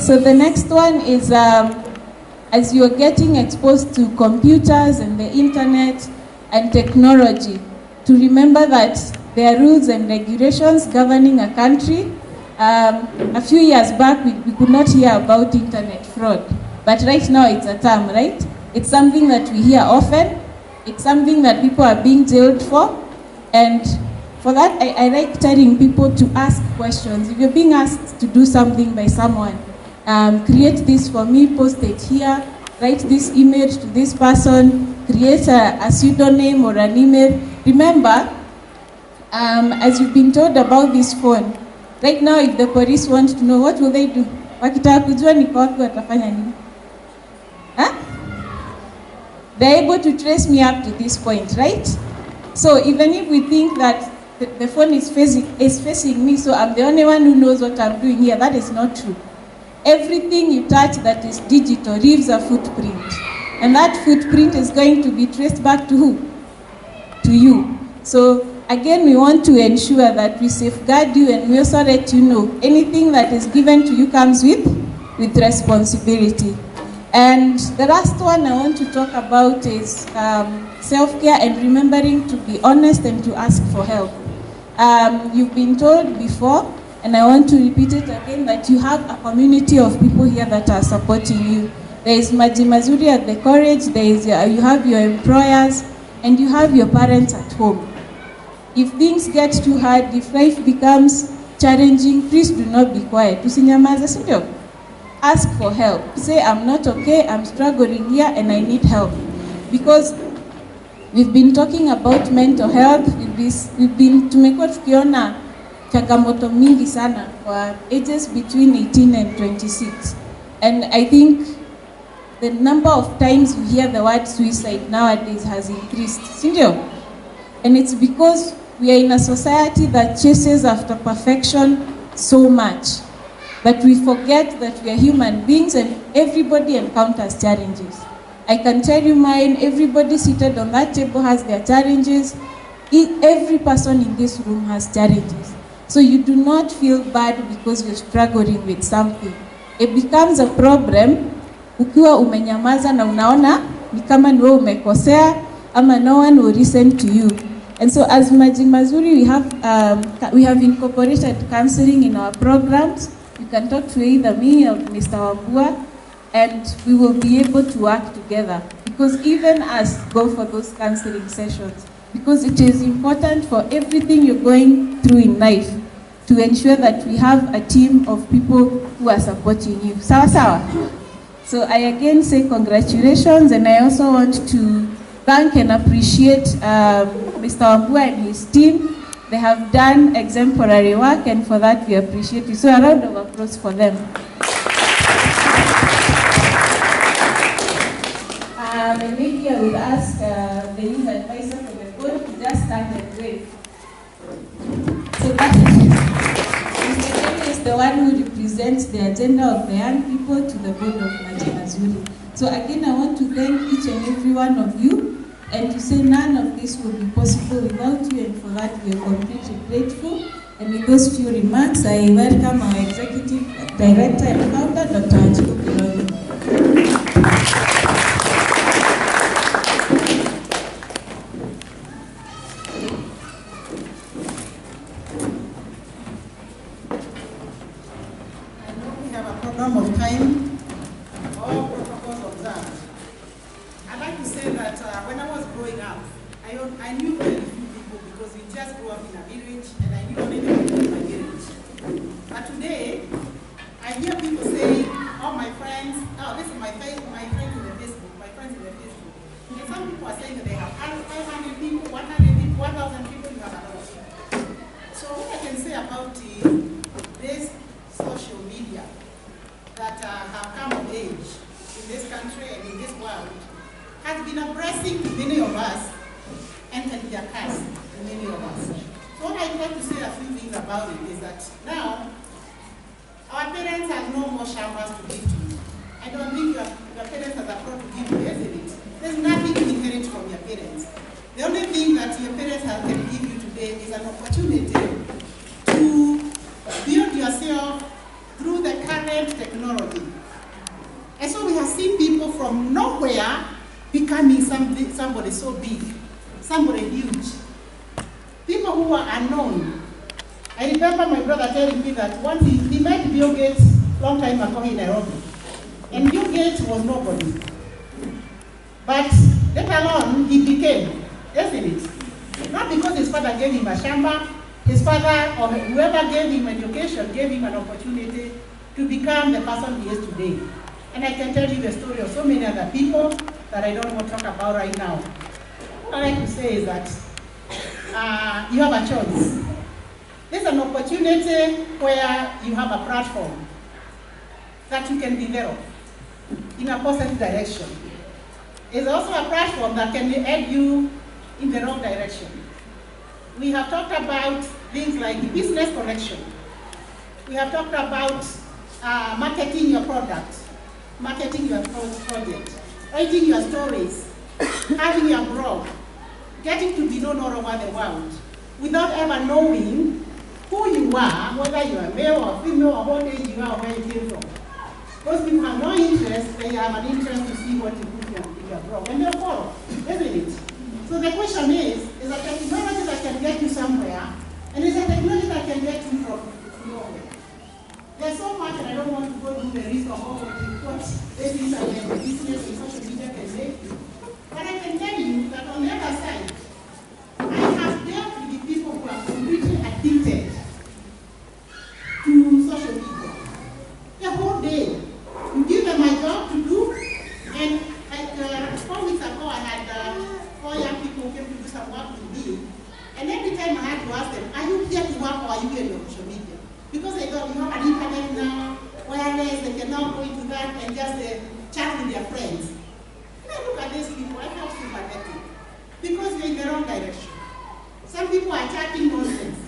So the next one is, as you are getting exposed to computers and the internet and technology, to remember that there are rules and regulations governing a country. A few years back, we could not hear about internet fraud, but right now it's a term, right? It's something that we hear often. It's something that people are being jailed for, and for that, I like telling people to ask questions. If you're being asked to do something by someone, create this for me, post it here, write this email to this person, create a pseudonym or an email. Remember, as you've been told about this phone, right now if the police want to know, what will they do? Wakitaka kujua niko wapi watafanya nini? They're able to trace me up to this point, right? So even if we think that the phone is facing me, so I'm the only one who knows what I'm doing here, that is not true. Everything you touch that is digital leaves a footprint. And that footprint is going to be traced back to who? To you. So again, we want to ensure that we safeguard you, and we also let you know anything that is given to you comes with responsibility. And the last one I want to talk about is self-care and remembering to be honest and to ask for help. You've been told before, and I want to repeat it again, that you have a community of people here that are supporting you. There is Maji Mazuri at the college, you have your employers, and you have your parents at home. If things get too hard, if life becomes challenging, please do not be quiet. Usinyamaze, sindio? Ask for help. Say, I'm not okay, I'm struggling here, and I need help. Because we've been talking about mental health, tumekuwa tukiona changamoto mingi sana for ages between 18 and 26. And I think the number of times you hear the word suicide nowadays has increased, sindio? And it's because we are in a society that chases after perfection so much. But we forget that we are human beings and everybody encounters challenges. I can tell you mine, everybody seated on that table has their challenges. Every person in this room has challenges. So you do not feel bad because you're struggling with something. It becomes a problem ukiwa umenyamaza na unaona ni kama ni wewe umekosea ama no one will listen to you. And so as Maji Mazuri, we have incorporated counseling in our programs. You can talk to either me or Mr. Wambua, and we will be able to work together. Because even us go for those counseling sessions, because it is important for everything you're going through in life to ensure that we have a team of people who are supporting you. Sawa sawa? So I again say congratulations, and I also want to thank and appreciate Mr. Wambua and his team. They have done exemplary work, and for that we appreciate you. So a round of applause for them. And maybe I would ask the youth advisor for the board to just stand and wave. So that Mr. Jerry is the one who represents the agenda of the young people to the board of Maji Mazuri. So again, I want to thank each and every one of you, and to say none of this would be possible without you, and for that we are completely grateful. And with those few remarks, I welcome our Executive Director and Founder, Dr. Wanjiku. Of time, all protocols observed. I'd like to say that when I was growing up, I knew very few people because we just grew up in a village, and I knew only the people in my village. But today, I hear people say, "Oh, my friends, oh, this is my friends in the Facebook, my friends in the Facebook." And some people are saying that they have 500 people, 100 people, 1,000 people, you have a lot. So what I can say about this social media that have come of age in this country and in this world has been a blessing to many of us and can be a curse to many of us. So what I'd like to say a few things about it is that now our parents have no more showers to give to you. I don't think your parents have a plot to give you, isn't it? There's nothing to inherit from your parents. The only thing that your parents can give you today is an opportunity to build yourself through the current technology. And so we have seen people from nowhere becoming somebody so big, somebody huge. People who are unknown. I remember my brother telling me that once he met Bill Gates long time ago in Nairobi. And Bill Gates was nobody. But later on, he became, isn't it? Not because his father gave him a shamba, his father or whoever gave him education gave him an opportunity to become the person he is today. And I can tell you the story of so many other people that I don't want to talk about right now. What I like to say is that you have a choice. There's an opportunity where you have a platform that you can develop in a positive direction. It's also a platform that can aid you in the wrong direction. We have talked about things like business connection. We have talked about marketing your product, marketing your project, writing your stories, having your blog, getting to be known all over the world without ever knowing who you are, whether you are male or female or what age you are or where you came from. Those people have no interest, they have an interest to see what you put in your blog, and they'll follow, isn't it? So the question is a technology that can get you somewhere, and is a technology that can get you from nowhere. There's so much, and I don't want to go through the risk of what this is and the business and social media can make you. But I can tell you that on the other side, I have dealt with the people who are completely addicted to social media. The whole day, you give them a job to do, and like 4 weeks ago, I had 4 young people who came to do some work with me, and every time I had to ask them, are you here to work or are you here to social media? Because they thought you have an internet now, wireless, they can now go into that and just chat with their friends. And I look at these people, I feel sympathetic. Because you're in the wrong direction. Some people are chatting nonsense.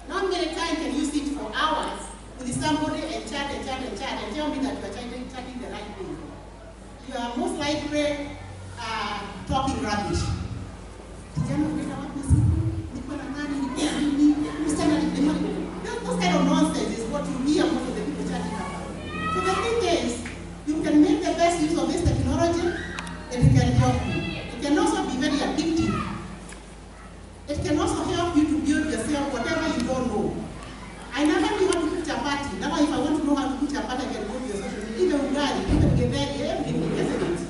Not many times can you sit for hours with somebody and chat and tell me that you're chatting the right thing. You are most likely talking rubbish. Those kind of nonsense is what you hear most of the people chatting about. So the thing is, you can make the best use of this technology, and it can help you. It can also be very addictive. It can also help you to build yourself whatever you don't know. I never knew how to cook chapati. Now if I want to know how to cook chapati, I can go to your social media. Even ugali, even geveri, everything, isn't it?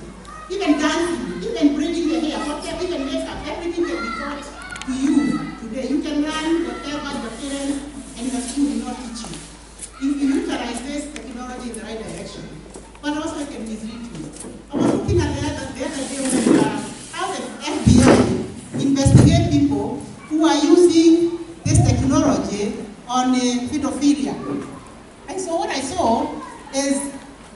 Even dancing, even braiding the hair, whatever, even makeup, everything can be taught to you today. You can learn whatever your parents and your school will not teach you. If you utilize this technology in the right direction. But also it can mislead you. I was looking at the other day when how the FBI investigate people who are using this technology on pedophilia. And so what I saw is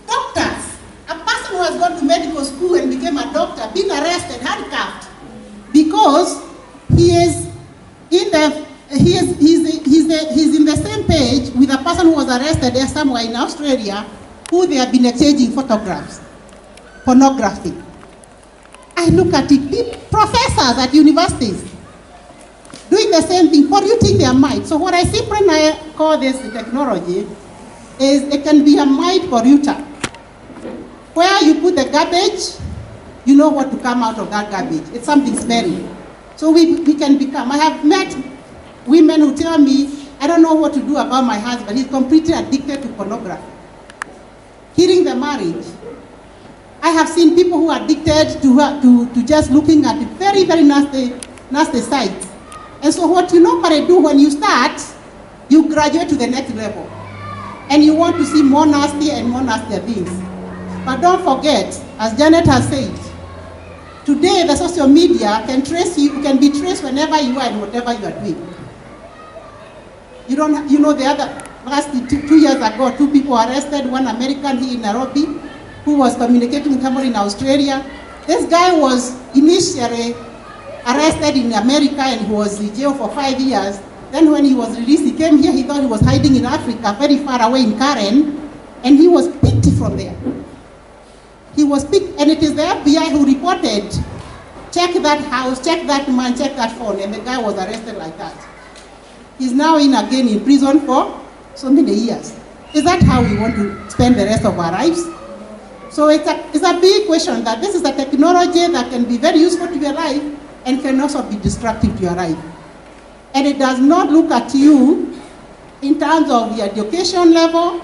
doctors, a person who has gone to medical school and became became a doctor, being arrested, handcuffed, because he is in the he's in the same page with a person who was arrested there somewhere in Australia, who they have been exchanging photographs, pornography. I look at it, professors at universities doing the same thing, polluting their mind. So what I simply call this technology is it can be a mind polluter. Where you put the garbage, you know what to come out of that garbage. It's something smelly. So we can become, I have met women who tell me, I don't know what to do about my husband. He's completely addicted to pornography, killing the marriage. I have seen people who are addicted to just looking at the very, very nasty sites. And so what you normally do when you start, you graduate to the next level. And you want to see more nasty and more nastier things. But don't forget, as Janet has said, today the social media can trace you, can be traced whenever you are and whatever you are doing. You know the other, last 2 years ago, 2 people were arrested, one American here in Nairobi, who was communicating with someone in Australia. This guy was initially arrested in America and he was in jail for 5 years. Then when he was released, he came here, he thought he was hiding in Africa, very far away in Karen, and he was picked from there. He was picked, and it is the FBI who reported, check that house, check that man, check that phone, and the guy was arrested like that. He's now again in prison for so many years. Is that how we want to spend the rest of our lives? So it's a big question that this is a technology that can be very useful to your life and can also be destructive to your life. And it does not look at you in terms of your education level,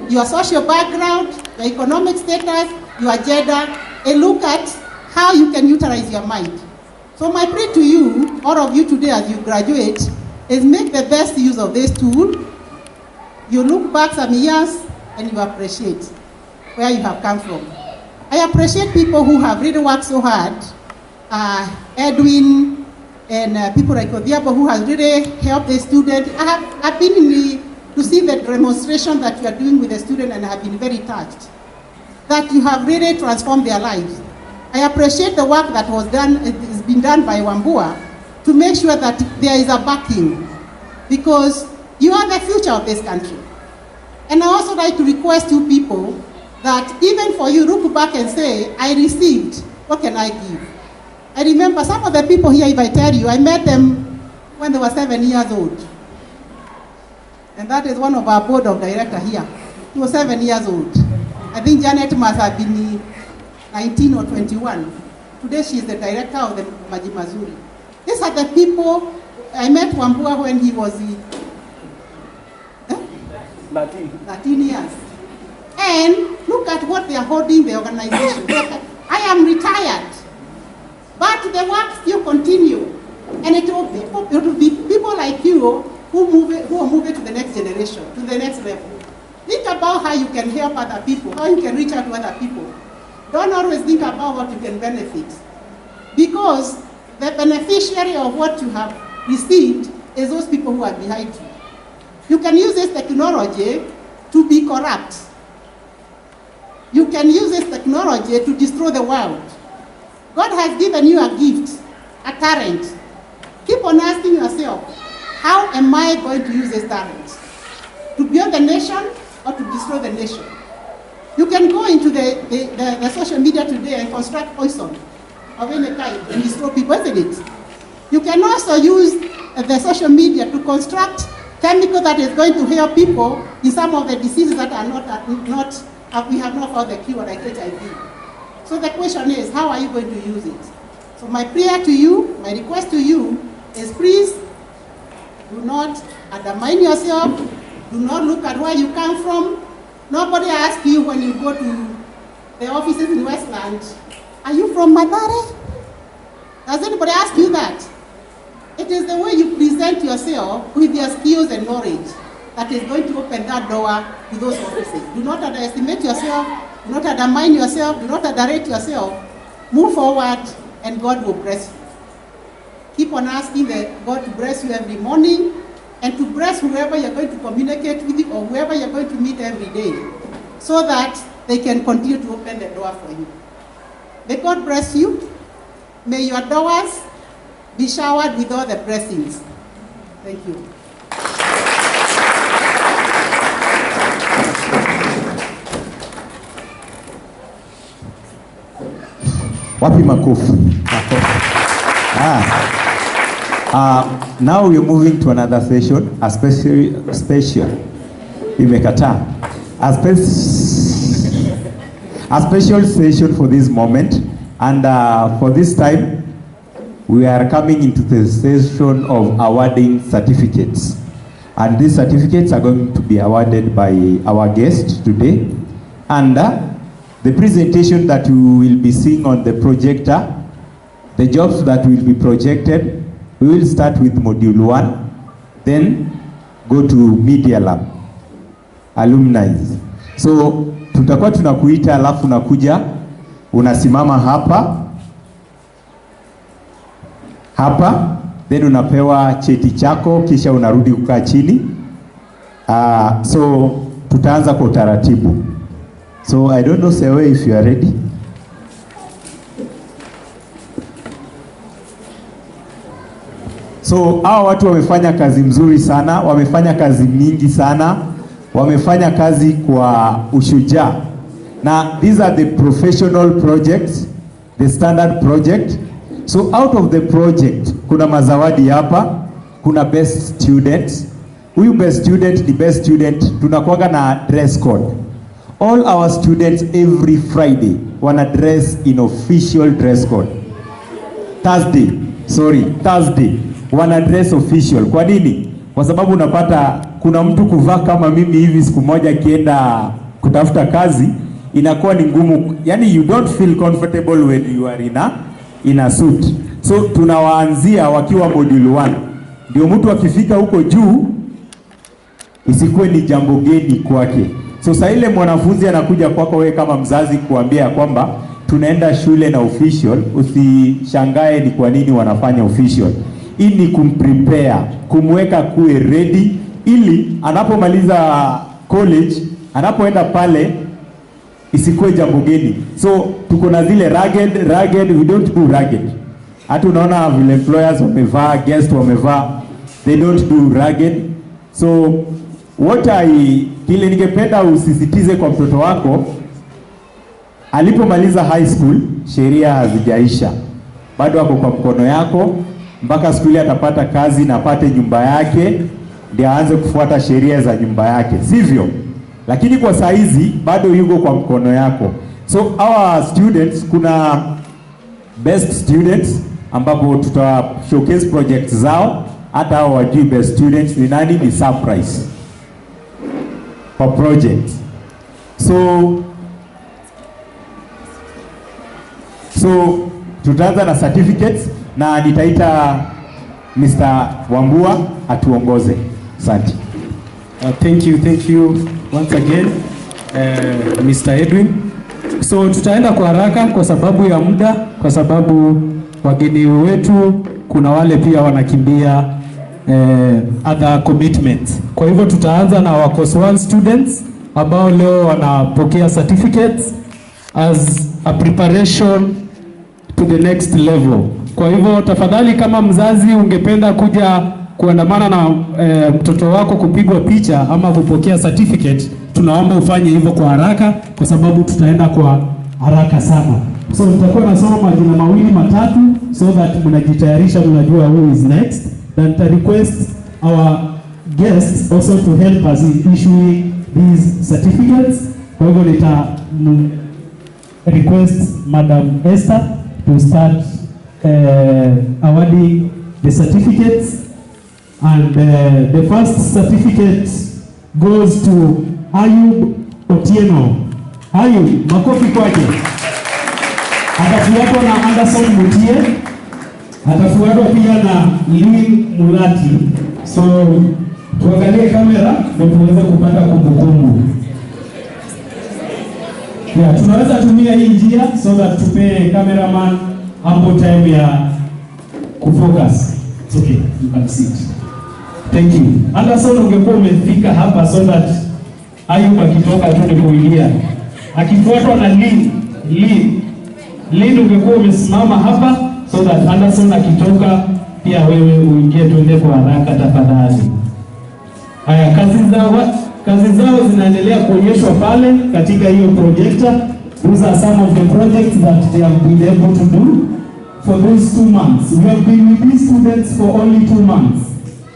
your social background, your economic status, your gender. It look at how you can utilize your mind. So my prayer to you, all of you today as you graduate, is make the best use of this tool. You look back some years and you appreciate where you have come from. I appreciate people who have really worked so hard. Edwin and people like Odiabo who has really helped the student. I've been to see the demonstration that you are doing with the student and I have been very touched. That you have really transformed their lives. I appreciate the work that was done, it has been done by Wambua to make sure that there is a backing because you are the future of this country. And I also like to request you people that even for you look back and say, I received, what can I give? I remember some of the people here, if I tell you, I met them when they were 7 years old. And that is one of our board of directors here. He was 7 years old. I think Janet must have been 19 or 21. Today she is the director of the Maji Mazuri. These are the people, I met Wambua when he was 13 years. And look at what they are holding the organization. I am retired, but the work still continue. And it will be people like you who are moving to the next generation, to the next level. Think about how you can help other people, how you can reach out to other people. Don't always think about what you can benefit. Because the beneficiary of what you have received is those people who are behind you. You can use this technology to be corrupt. You can use this technology to destroy the world. God has given you a gift, a talent. Keep on asking yourself, how am I going to use this talent? To build the nation or to destroy the nation? You can go into the social media today and construct poison of any kind and destroy people, isn't it? You can also use the social media to construct chemical that is going to help people in some of the diseases that are we have not found the cure, like HIV. So the question is, how are you going to use it? So my prayer to you, my request to you is please do not undermine yourself. Do not look at where you come from. Nobody asks you when you go to the offices in Westland, are you from Mathare? Does anybody ask you that? It is the way you present yourself with your skills and knowledge that is going to open that door to those offices. Do not underestimate yourself. Do not undermine yourself. Do not underrate yourself. Move forward and God will bless you. Keep on asking God to bless you every morning and to bless whoever you're going to communicate with or whoever you're going to meet every day so that they can continue to open the door for you. May God bless you. May your doors be showered with all the blessings. Thank you. Wapi makofi? Now we're moving to another session, a special session for this moment, and for this time we are coming into the session of awarding certificates, and these certificates are going to be awarded by our guest today, and the presentation that you will be seeing on the projector, the jobs that will be projected, we will start with module 1, then go to media lab, alumni. So tutakuwa tunakuita, alafu unakuja unasimama hapa, then unapewa cheti chako, kisha unarudi kukaa chini. So tutaanza kwa utaratibu. So I don't know, Sewe, if you are ready. So hawa watu wamefanya kazi mzuri sana, wamefanya kazi mingi sana, wamefanya kazi kwa ushujaa. Na these are the professional projects, the standard project. So out of the project, kuna mazawadi hapa, kuna best student. Huyu best student, the best student, tunakuwaga na dress code. All our students every Friday wana dress in official dress code. Thursday wana dress official. Kwa nini? Kwa sababu unapata kuna mtu kuvaa kama mimi hivi siku moja kienda kutafuta kazi inakuwa ni ngumu. Yani you don't feel comfortable when you are in a suit. So tunawaanzia wakiwa module 1. Ndio mtu akifika huko juu isikuwe ni jambo geni kwake. So saa ile mwanafunzi anakuja kwako wewe kama mzazi kuambia kwamba tunaenda shule na official, usishangae ni kwa nini wanafanya official. Hii ni kumprepare, kumweka kuwe ready, ili anapomaliza college, anapoenda pale isikuwe jambo geni. So tuko na zile rugged, we don't do rugged. Hata unaona vile employers wamevaa, guests wamevaa, they don't do rugged. So kile ningependa usisitize kwa mtoto wako, alipomaliza high school, sheria hazijaisha. Bado wako kwa mkono yako, mpaka siku ile atapata kazi na apate nyumba yake, ndio aanze kufuata sheria za nyumba yake, sivyo? Lakini kwa saa hizi bado yuko kwa mkono yako. So our students, kuna best students ambapo tuta showcase projects zao. Hata hao wajui best students ni nani, ni surprise for project. So tutaanza na certificates na nitaita Mr. Wambua atuongoze. Asante. Thank you once again Mr. Edwin. So tutaenda kwa haraka kwa sababu ya muda, kwa sababu wageni wetu kuna wale pia wanakimbia other commitments. Kwa hivyo tutaanza na wa course 1 students ambao leo wanapokea certificates as a preparation to the next level. Kwa hivyo tafadhali, kama mzazi ungependa kuja kuandamana na mtoto wako kupigwa picha ama kupokea certificate, tunaomba ufanye hivyo kwa haraka, kwa sababu tutaenda kwa haraka sana. So nitakuwa nasoma majina mawili matatu so that mnajitayarisha, mnajua who is next. Then I request our guests also to help us in issuing these certificates. Kwa hivyo nita request Madam Esther to start awarding the certificates. And the first certificate goes to Ayub Otieno. Ayub, makofi kwake. Atafuatwa na Anderson Mutie. Atafuatwa pia na Lin Mulati. So tuangalie kamera ndio tuweze kupata kumbukumbu. Yeah, tunaweza tumia hii njia so that tupe cameraman ample time ya kufocus. It's okay, you can sit. Thank you. Anderson, ungekuwa umefika hapa so that Ayub akitoka tu ni kuingia. Akifuatwa na Lin. Lynn ungekuwa umesimama hapa so that Anderson akitoka pia wewe uingie tuende kwa haraka tafadhali. Haya, kazi zao zinaendelea kuonyeshwa pale katika hiyo projector. Those are some of the projects that they have been able to do for those 2 months. We have been with these students for only 2 months,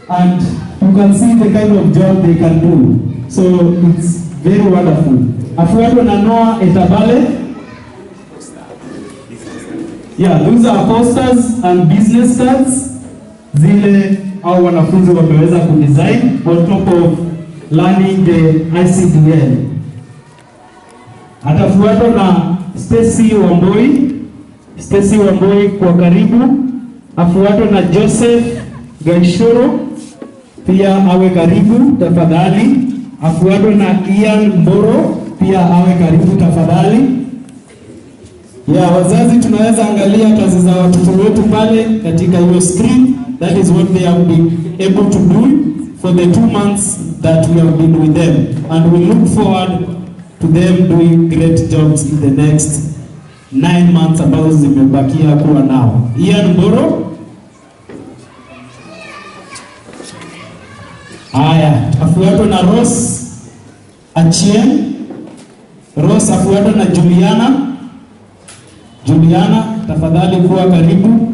and you can see the kind of job they can do. So it's very wonderful. Afuato na Noah Etabale. Yeah, those are posters and business cards. Zile au wanafunzi wameweza kudesign on top of learning the ICDL. Atafuatwa na Stacy Wamboi kwa karibu. Afuatwa na Joseph Gaishoro pia awe karibu tafadhali. Afuatwa na Ian Mboro pia awe karibu tafadhali. Ya wazazi, tunaweza angalia kazi za watoto wetu pale katika hiyo screen. That is what they have been able to do for the 2 months that we have been with them, and we look forward to them doing great jobs in the next 9 months ambazo zimebakia kuwa nao. Ian Mboro. Haya, afuatwa na Rose Achien. Rose afuatwa na Juliana, tafadhali kuwa karibu.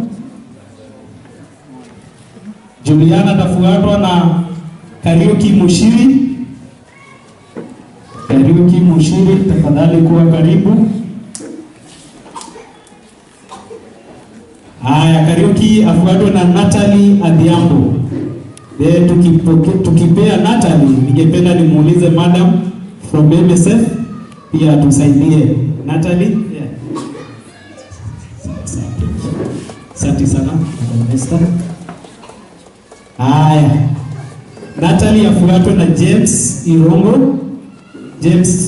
Juliana tafuatwa na Kariuki Mushiri, tafadhali kuwa karibu. Haya, Kariuki afuatwa na Natalie Adhiambo. Tukipea Natalie, ningependa nimuulize madam from MSF pia tusaidie. Natalie? Yeah. Asante sana. Haya, Natalie afuatwe na James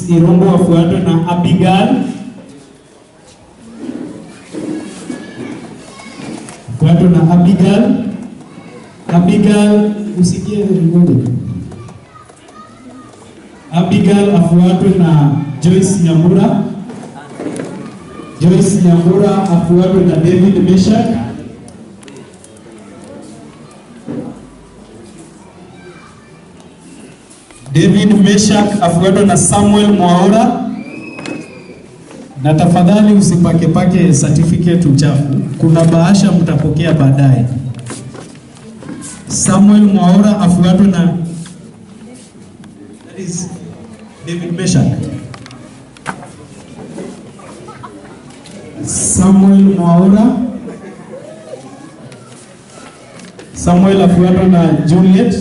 Irongo afuatwe na Abigail usikie ngoja. Abigail afuatwe na Joyce Nyambura afuatwe na David Meshak afuatwe na Samuel Mwaura. Na tafadhali usipake certificate uchafu. Kuna bahasha mtapokea baadaye. Samuel Mwaura afuatwe na that is David Meshak. Samuel Mwaura. Samuel afuatwe na Juliet.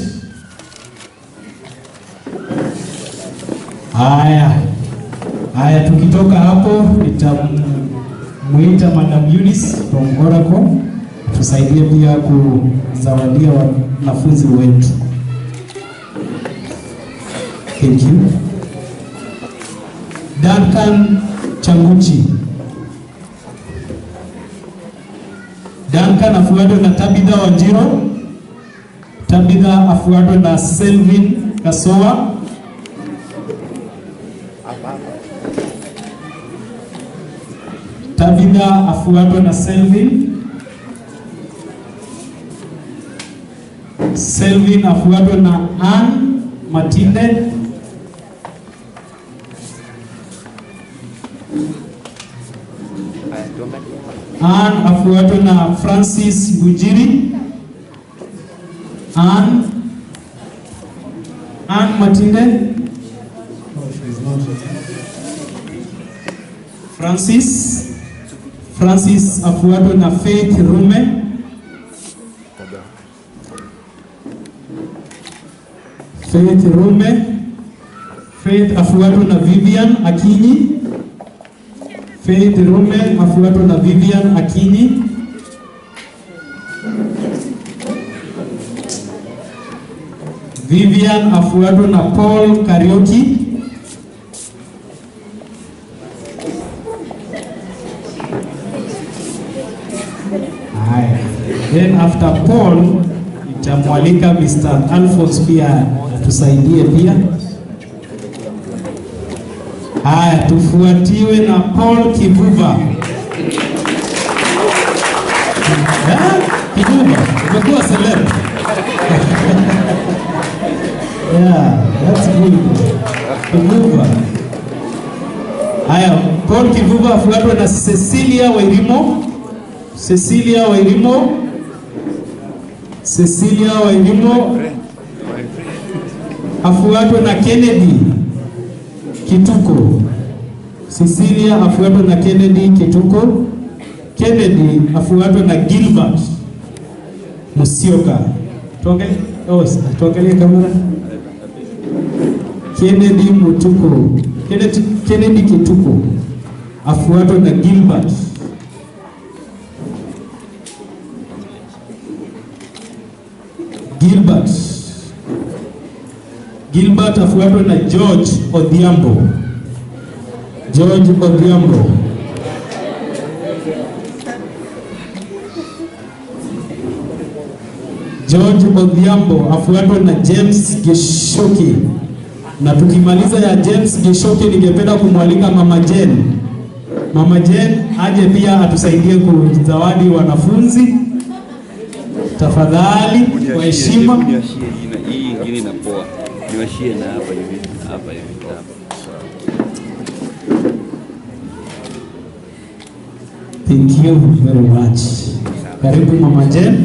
Haya, tukitoka hapo nitamuita Madam Eunice from Oracle tusaidie pia kuzawadia wanafunzi wetu. Thank you. Duncan Changuchi. Duncan afuatwe na Tabitha Wanjiro. Tabitha afuatwe na Selvin Kasoa. Tabitha afuatwe na Selvin afuatwe na Ann Matinde. Ann afuatwe na Francis Bujiri. Ann Matinde. Francis afuatwe na Faith Rume. Faith afuatwe na Vivian Akinyi. Faith Rume afuatwe na Vivian Akinyi. Vivian afuatwe na Paul Karioki. Then after Paul nitamwalika Mr. Alphonse pia tusaidie pia. Haya, tufuatiwe na Paul Kivuva. Kivuva, umekuwa celeb. Yeah, that's good. Kivuva. Haya, Paul Kivuva afuatwe na Cecilia Wairimo. Cecilia Wairimo. Cecilia Wairimo afuatwe na Kennedy Kituko. Cecilia afuatwe na Kennedy Kituko. Kennedy afuatwe na Gilbert Musyoka. Tuangalie kamera. Kennedy Mutuko. Kennedy Kituko afuatwe na Gilbert. Gilbert afuatwe na George Odhiambo. George Odhiambo. George Odhiambo afuatwe na James Gishoki. Na tukimaliza ya James Gishoki, ningependa kumwalika Mama Jane. Mama Jane aje pia atusaidie kuzawadi wanafunzi. Tafadhali kwa heshima. Hii ingine na poa. Niwashie na hapa hivi. Thank you very much. Karibu Mama Jane.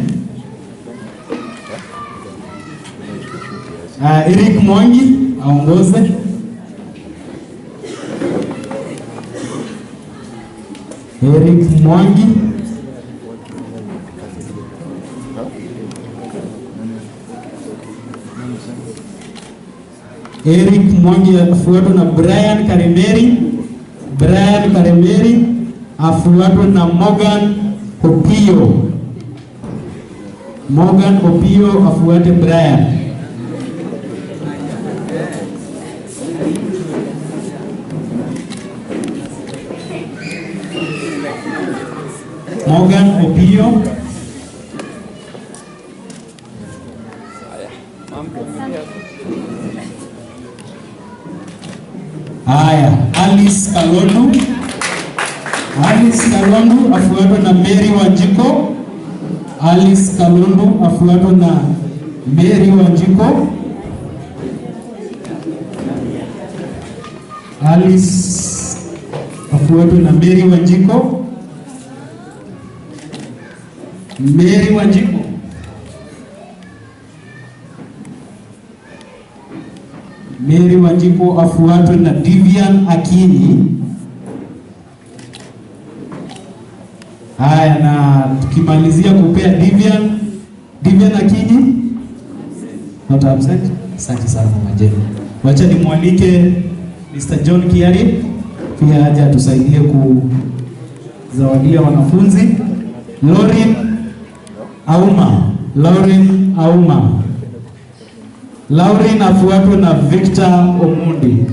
Eric Mwangi aongoze. Eric Mwangi. Eric Mwangi afuatwe na Brian Karemeri. Brian Karemeri afuatwe na Morgan Opio. Morgan Opio afuate Brian. Morgan Opio. Haya, Alice Kalondu. Alice Kalondu afuatwe na Mary Wanjiku. Alice Kalondu afuatwe na Mary Wanjiku. Alice afuatwe na Mary Wanjiku. Mary Wanjiku. Mary Wanjiku afuatwe na Vivian Akinyi. Haya, na tukimalizia kupea Vivian Akinyi. Not absent. Asante sana Mama Jane. Wacha nimwalike Mr. John Kiari pia aje atusaidie kuzawadia wanafunzi. Lauren Auma. Lauren afuatwe na Victor Omundi.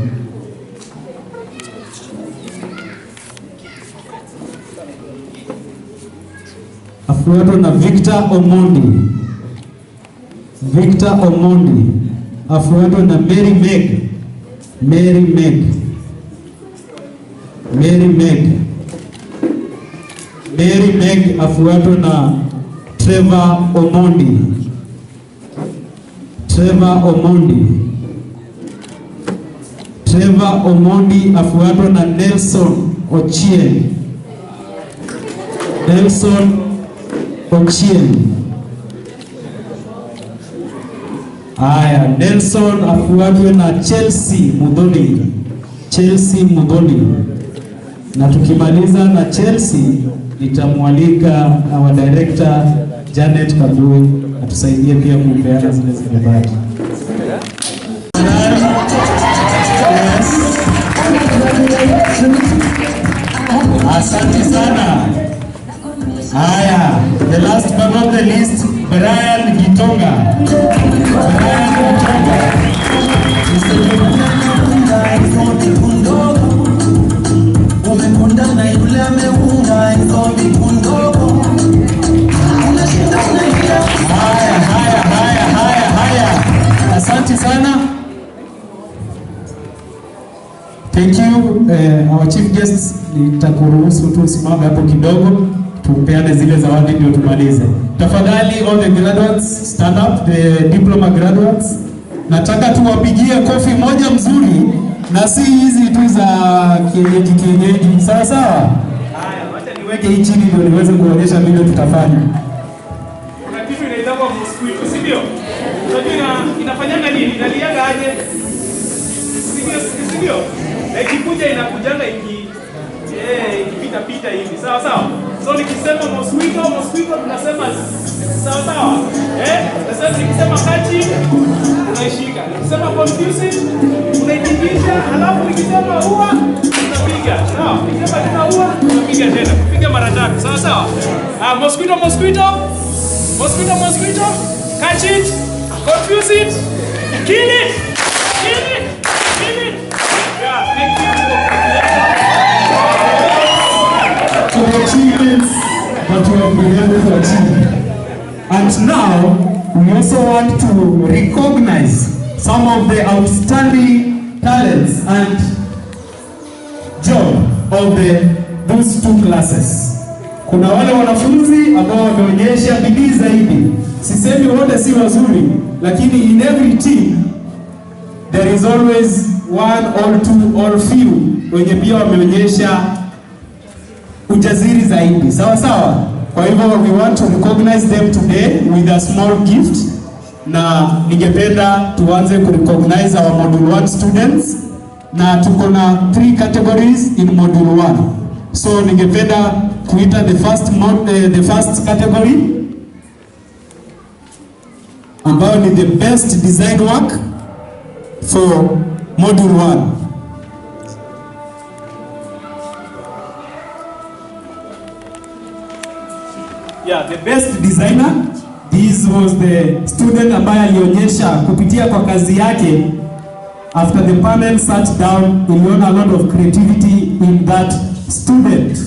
Afuatwe na Victor Omundi. Victor Omundi afuatwe na Mary Meg afuatwe na Trevor Omondi. Trevor Omondi afuatwe na Nelson Ochieng. Haya, Nelson afuatwe na Chelsea Mudhoni. Na tukimaliza na Chelsea, nitamwalika our director Janet Kabui atusaidie pia kupeana zile zimebaki. Asante sana. Haya, the last but not the least, Brian Gitonga. Haya. Asante sana. Thank you, our chief guests. Nitakuruhusu tu usimame hapo kidogo. tupeane zile zawadi ndio tumalize. Tafadhali all the graduates stand up, the diploma graduates. Nataka tuwapigie kofi moja mzuri na si hizi tu za kienyeji. Sawa sawa? Haya, wacha niweke hii chini ndio niweze kuonyesha vile tutafanya. Kuna kitu inaitwa mosquito, si ndio? Unajua inafanyanga nini? Inaliaga aje? Si ndio? Na ikikuja inakujanga ikipita hivi. Sawa sawa? So nikisema mosquito tunasema sawa sawa? Sasa nikisema kachi unaishika. Nikisema confusing unaitikisha, alafu nikisema ua unapiga. Sawa? Nikisema tena ua unapiga tena. Piga mara 3. Sawa sawa? Mosquito. Catch it. Confuse it. Kill it. Yeah, thank you. To the achievements that we have been able to achieve. And now, we also want to recognize some of the outstanding talents and job of those two classes. Kuna wale wanafunzi ambao wameonyesha bidii zaidi. Sisemi wote si wazuri, lakini in every team there is always one or two or few wenye pia wameonyesha ujasiri zaidi. Sawa sawa? Kwa hivyo we want to recognize them today with a small gift. Na ningependa tuanze ku recognize our module 1 students. Na tuko na 3 categories in module 1. So ningependa kuita the first category ambayo ni the best design work for module 1. Yeah, the best designer. This was the student ambaye alionyesha kupitia kwa kazi yake. After the panel sat down, we learned a lot of creativity in that student.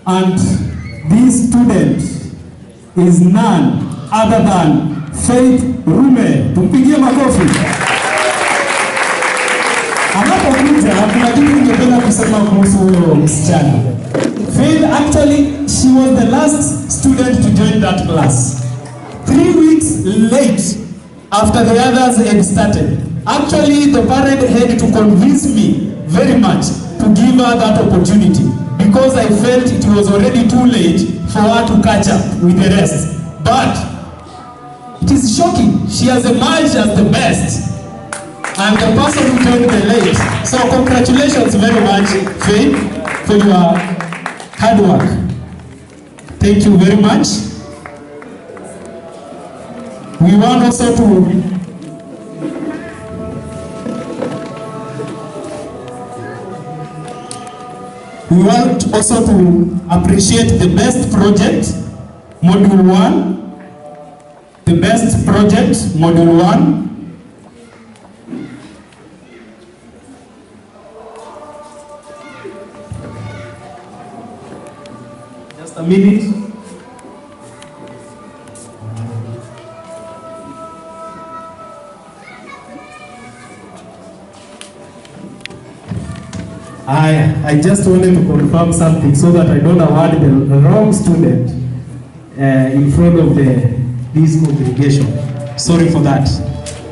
And this student is none other than Faith Rume. Tumpigie makofi. Anapokuja kuna kitu ningependa kusema kuhusu huyo msichana. Faith, actually, she was the last student to join that class. 3 weeks late after the others had started. Actually, the parent had to convince me very much to give her that opportunity because I felt it was already too late for her to catch up with the rest. But it is shocking. She has emerged as the best. And the person who joined the late. So congratulations very much, Faith, for your hard work. Thank you very much. We want also to appreciate the best project, Module 1. The best project, Module 1. Just a minute. I just wanted to confirm something so that I don't award the wrong student in front of this congregation. Sorry for that.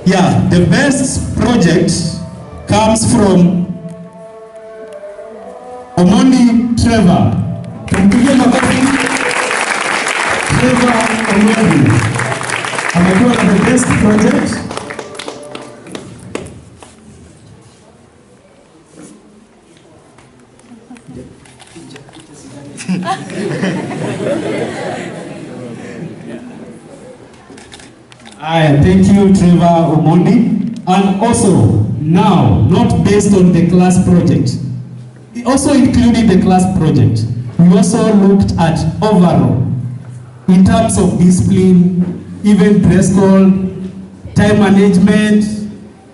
Yeah, the best project comes from Omondi Trevor. Trevor Omondi. Amekuwa na the best project. Thank you, Trevor Omondi. And also, now, not based on the class project, we also included the class project. We also looked at overall, in terms of discipline, even dress code, time management,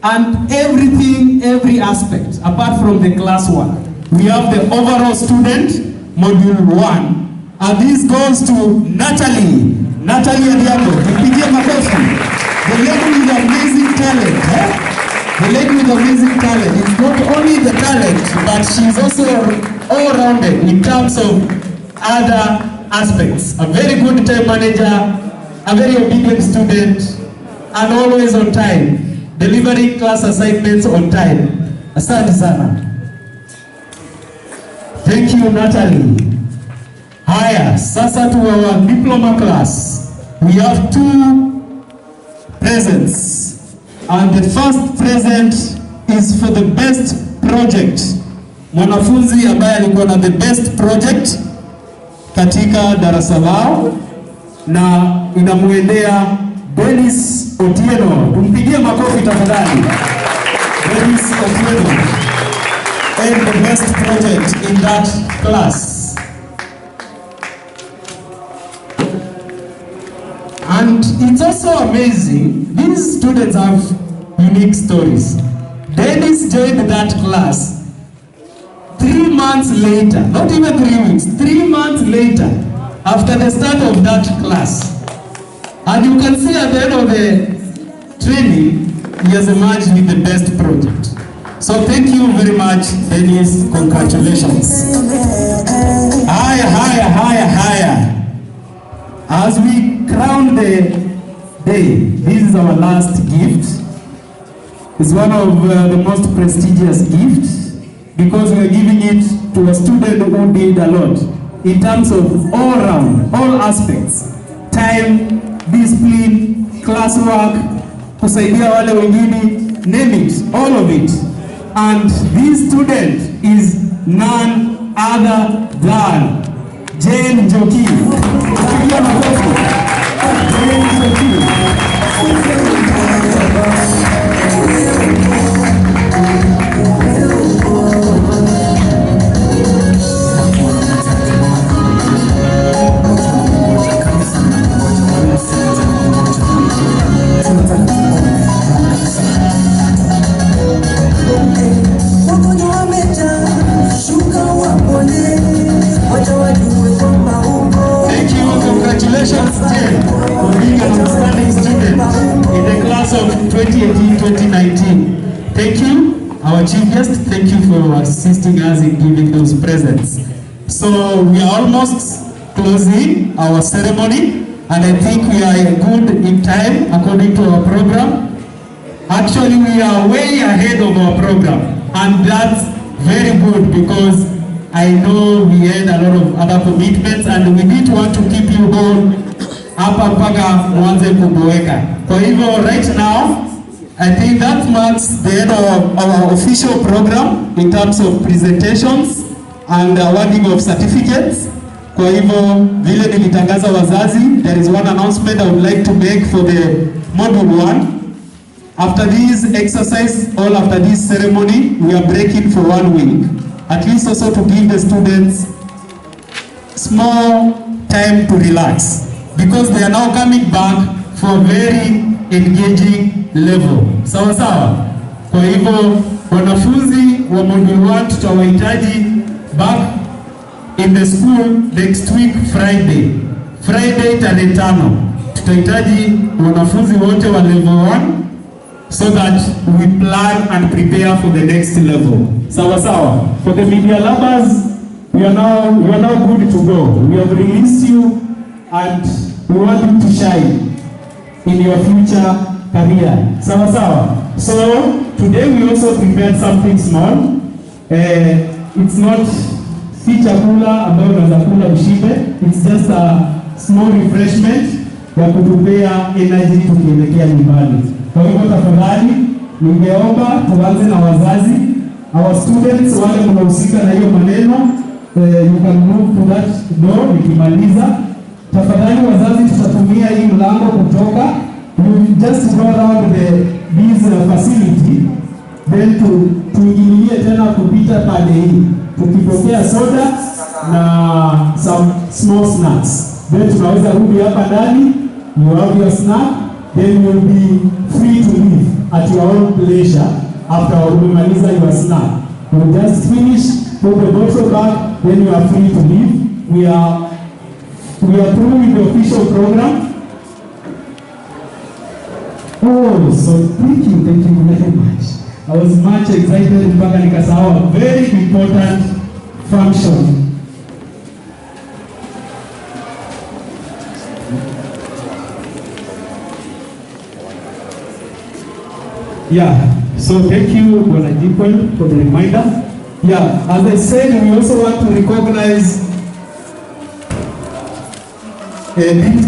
and everything, every aspect, apart from the class one. We have the overall student, module 1, and this goes to Natalie Adiamo. Tupigie makofi. The lady with amazing talent. The lady with amazing talent. It's not only the talent, but she's also all-rounded in terms of other aspects. A very good time manager, a very obedient student, and always on time, delivering class assignments on time. Asante sana. Thank you, Natalie. Haya, sasa to our diploma class. We have 2 presents. And the first present is for the best project. Mwanafunzi ambaye alikuwa na the best project katika darasa lao, na inamuendea Dennis Otieno. Tumpigie makofi tafadhali. Dennis Otieno. And the best project in that class. And it's also amazing, these students have unique stories. Dennis joined that class 3 months later, not even 3 weeks, 3 months later, after the start of that class. And you can see at the end of the training, he has emerged with the best project. So thank you very much, Dennis. Congratulations. Higher. As we crown the day, this is our last gift. It's one of the most prestigious gifts because we are giving it to a student who did a lot in terms of all round, all aspects, time, discipline, classwork, kusaidia wale wengine, name it, all of it. And this student is none other than Jane Joki. Thank you, congratulations Jane for being an outstanding student in the class of 2018-2019. Thank you, our chief guest, thank you for assisting us in giving those presents. So we are almost closing our ceremony and I think we are good in time according to our program. Actually, we are way ahead of our program and that's very good because I know we had a lot of other commitments and we didn't want to keep you all hapa mpaka mwanze kuboeka. Kwa hivyo right now, I think that marks the end of our official program in terms of presentations and awarding of certificates. Kwa hivyo vile nilitangaza wazazi, there is one announcement I would like to make for the module 1. After this exercise, all after this ceremony, we are breaking for 1 week. At least also to give the students small time to relax because they are now coming back for a very engaging level. Sawa sawa. Kwa hivyo wanafunzi wa module 1 tutawahitaji back in the school next week Friday tarehe 5. Tutahitaji wanafunzi wote wa level 1 so that we plan and prepare for the next level. Sawa sawa. For the media lovers, we are now good to go. We have released you and we want you to shine in your future career. Sawa sawa. So today we also prepared something small. It's not si chakula ambayo unaweza kula ushibe. It's just a small refreshment ya kutupea energy tukielekea nyumbani. Kwa hivyo tafadhali, ningeomba tuanze na wazazi. Our students wale mnahusika na hiyo maneno, you can move to that door nikimaliza. Tafadhali wazazi, tutatumia hii mlango kutoka. You just go around this facility, then tuingilie tena kupita pale hii. Tukipokea soda na some small snacks. Then tunaweza rudi hapa ndani, you have your snack. Then you'll be free to leave at your own pleasure after umemaliza your snack. You just finish, put the bottle back, then you are free to leave. We are through with the official program. Oh, so thank you very much. I was much excited mpaka nikasahau a very important function. Yeah, so thank you, Wanjiku, for the reminder. Yeah, as I said, we also want to recognize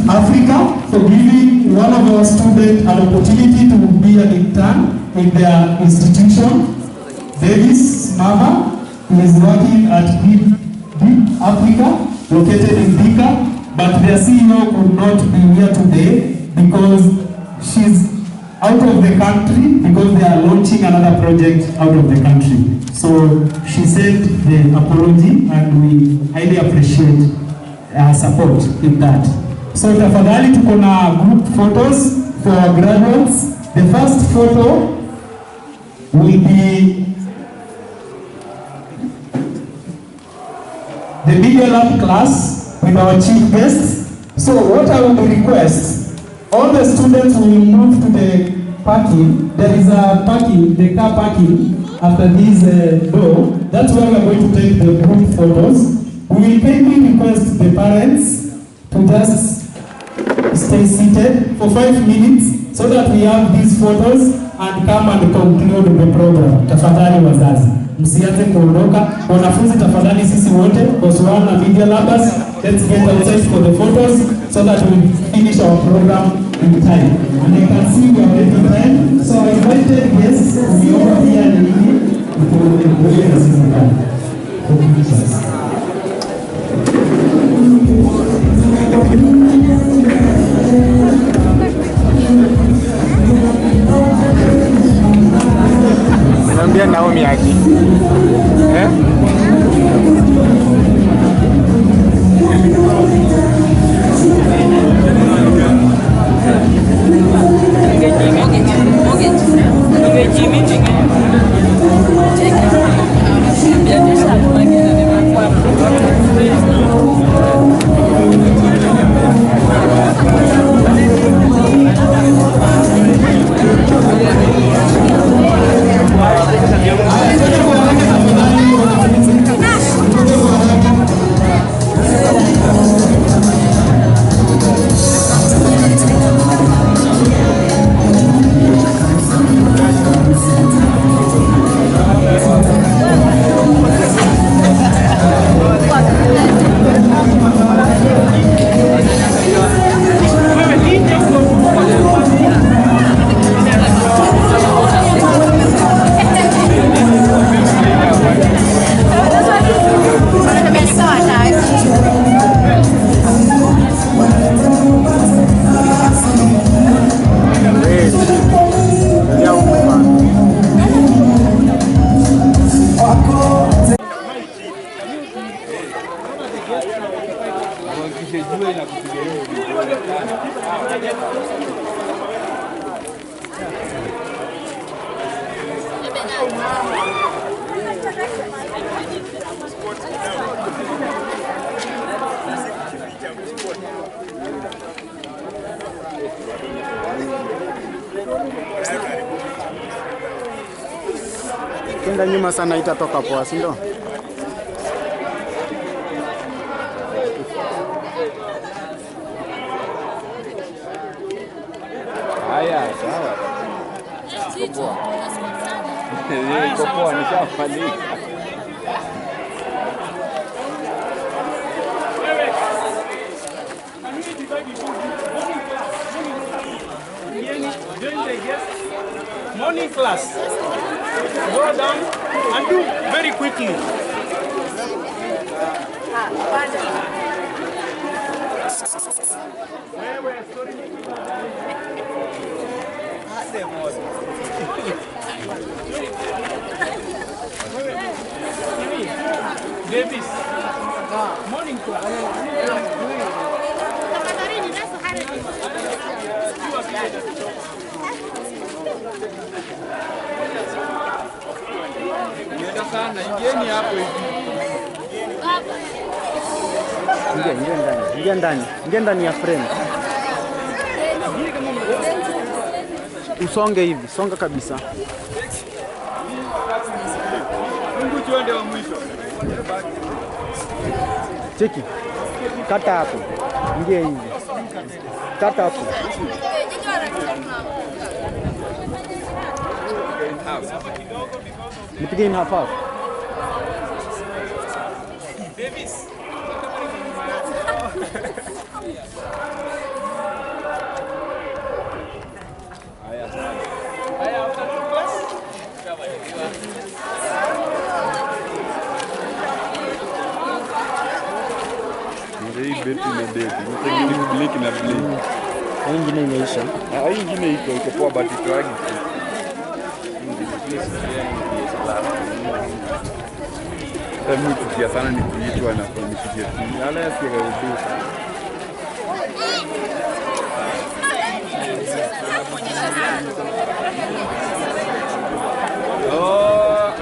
Africa for giving one of our students an opportunity to be an intern in their institution. Davis Mama, who is working at Deep Africa, located in Thika, but their CEO could not be here today because she's out of the country because they are launching another project out of the country. So she sent the apology and we highly appreciate her support in that. So tafadhali tuko na group photos for our graduates. The first photo will be the Media Lab class with our chief guests. So what I would request, all the students will move to the parking. There is a parking, the car parking after this door. That's where we are going to take the group photos. We will kindly request the parents to just stay seated for 5 minutes so that we have these photos and come and conclude the program. Tafadhali wazazi, msianze kuondoka. Wanafunzi tafadhali sisi wote, Oswana na Media Labs, let's get outside for the photos so that we finish our program in time. And I can see we are ready in time. So I invited guests to be over here and Naambia Naomi aje. Kenda nyuma sana itatoka poa, si ndio? Haya, sawa. Iko poa, nishafanyika. Morning class. Go down and do very quickly. Davis. Morning class. Nenda sana, ingieni hapo hivi. Ingia ndani ya frame. Usonge hivi, songa kabisa. Mungu tuende wa mwisho. Cheki. Kata hapo. Ingia hivi. Kata hapo. Nipige in half half. Davis. Hii beti na beti. Mtengeni bliki na bliki. Hii ingine imeisha. Hii ingine iko poa but itoagi. Mimi kufikia sana ni kuitwa na kunifikia. Nala yasikia kabisa. Oh.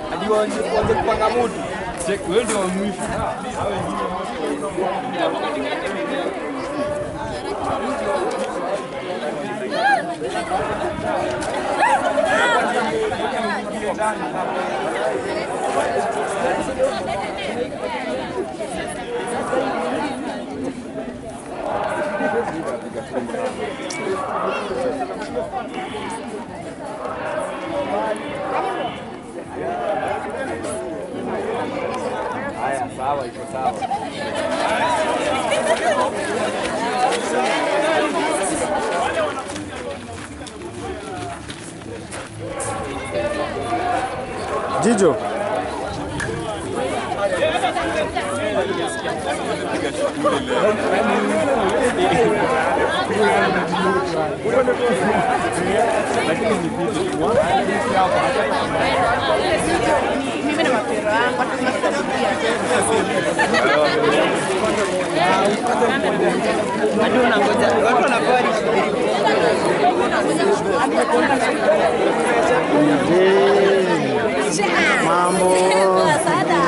Hadi waanze kupanga moto. Check wewe ndio wa mwisho. Haya, sawa, iko sawa. Jijo. Mimi na mapero yangu hata tunasikia. Hadi unangoja. Watu wanapari. Mambo.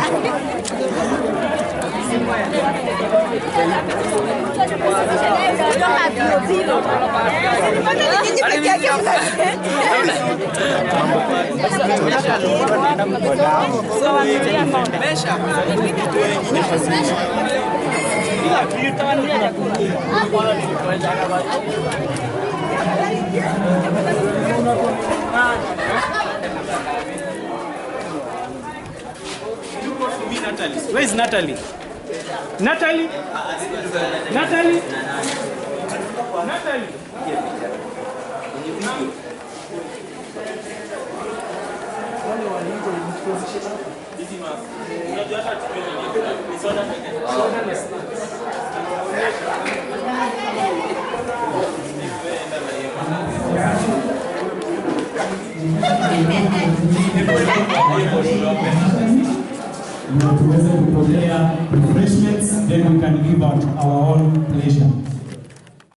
Natalie. Where is Natalie? Natalie? Natalie? Natalie? tuweze kutolea refreshments, then we can give out our own pleasure.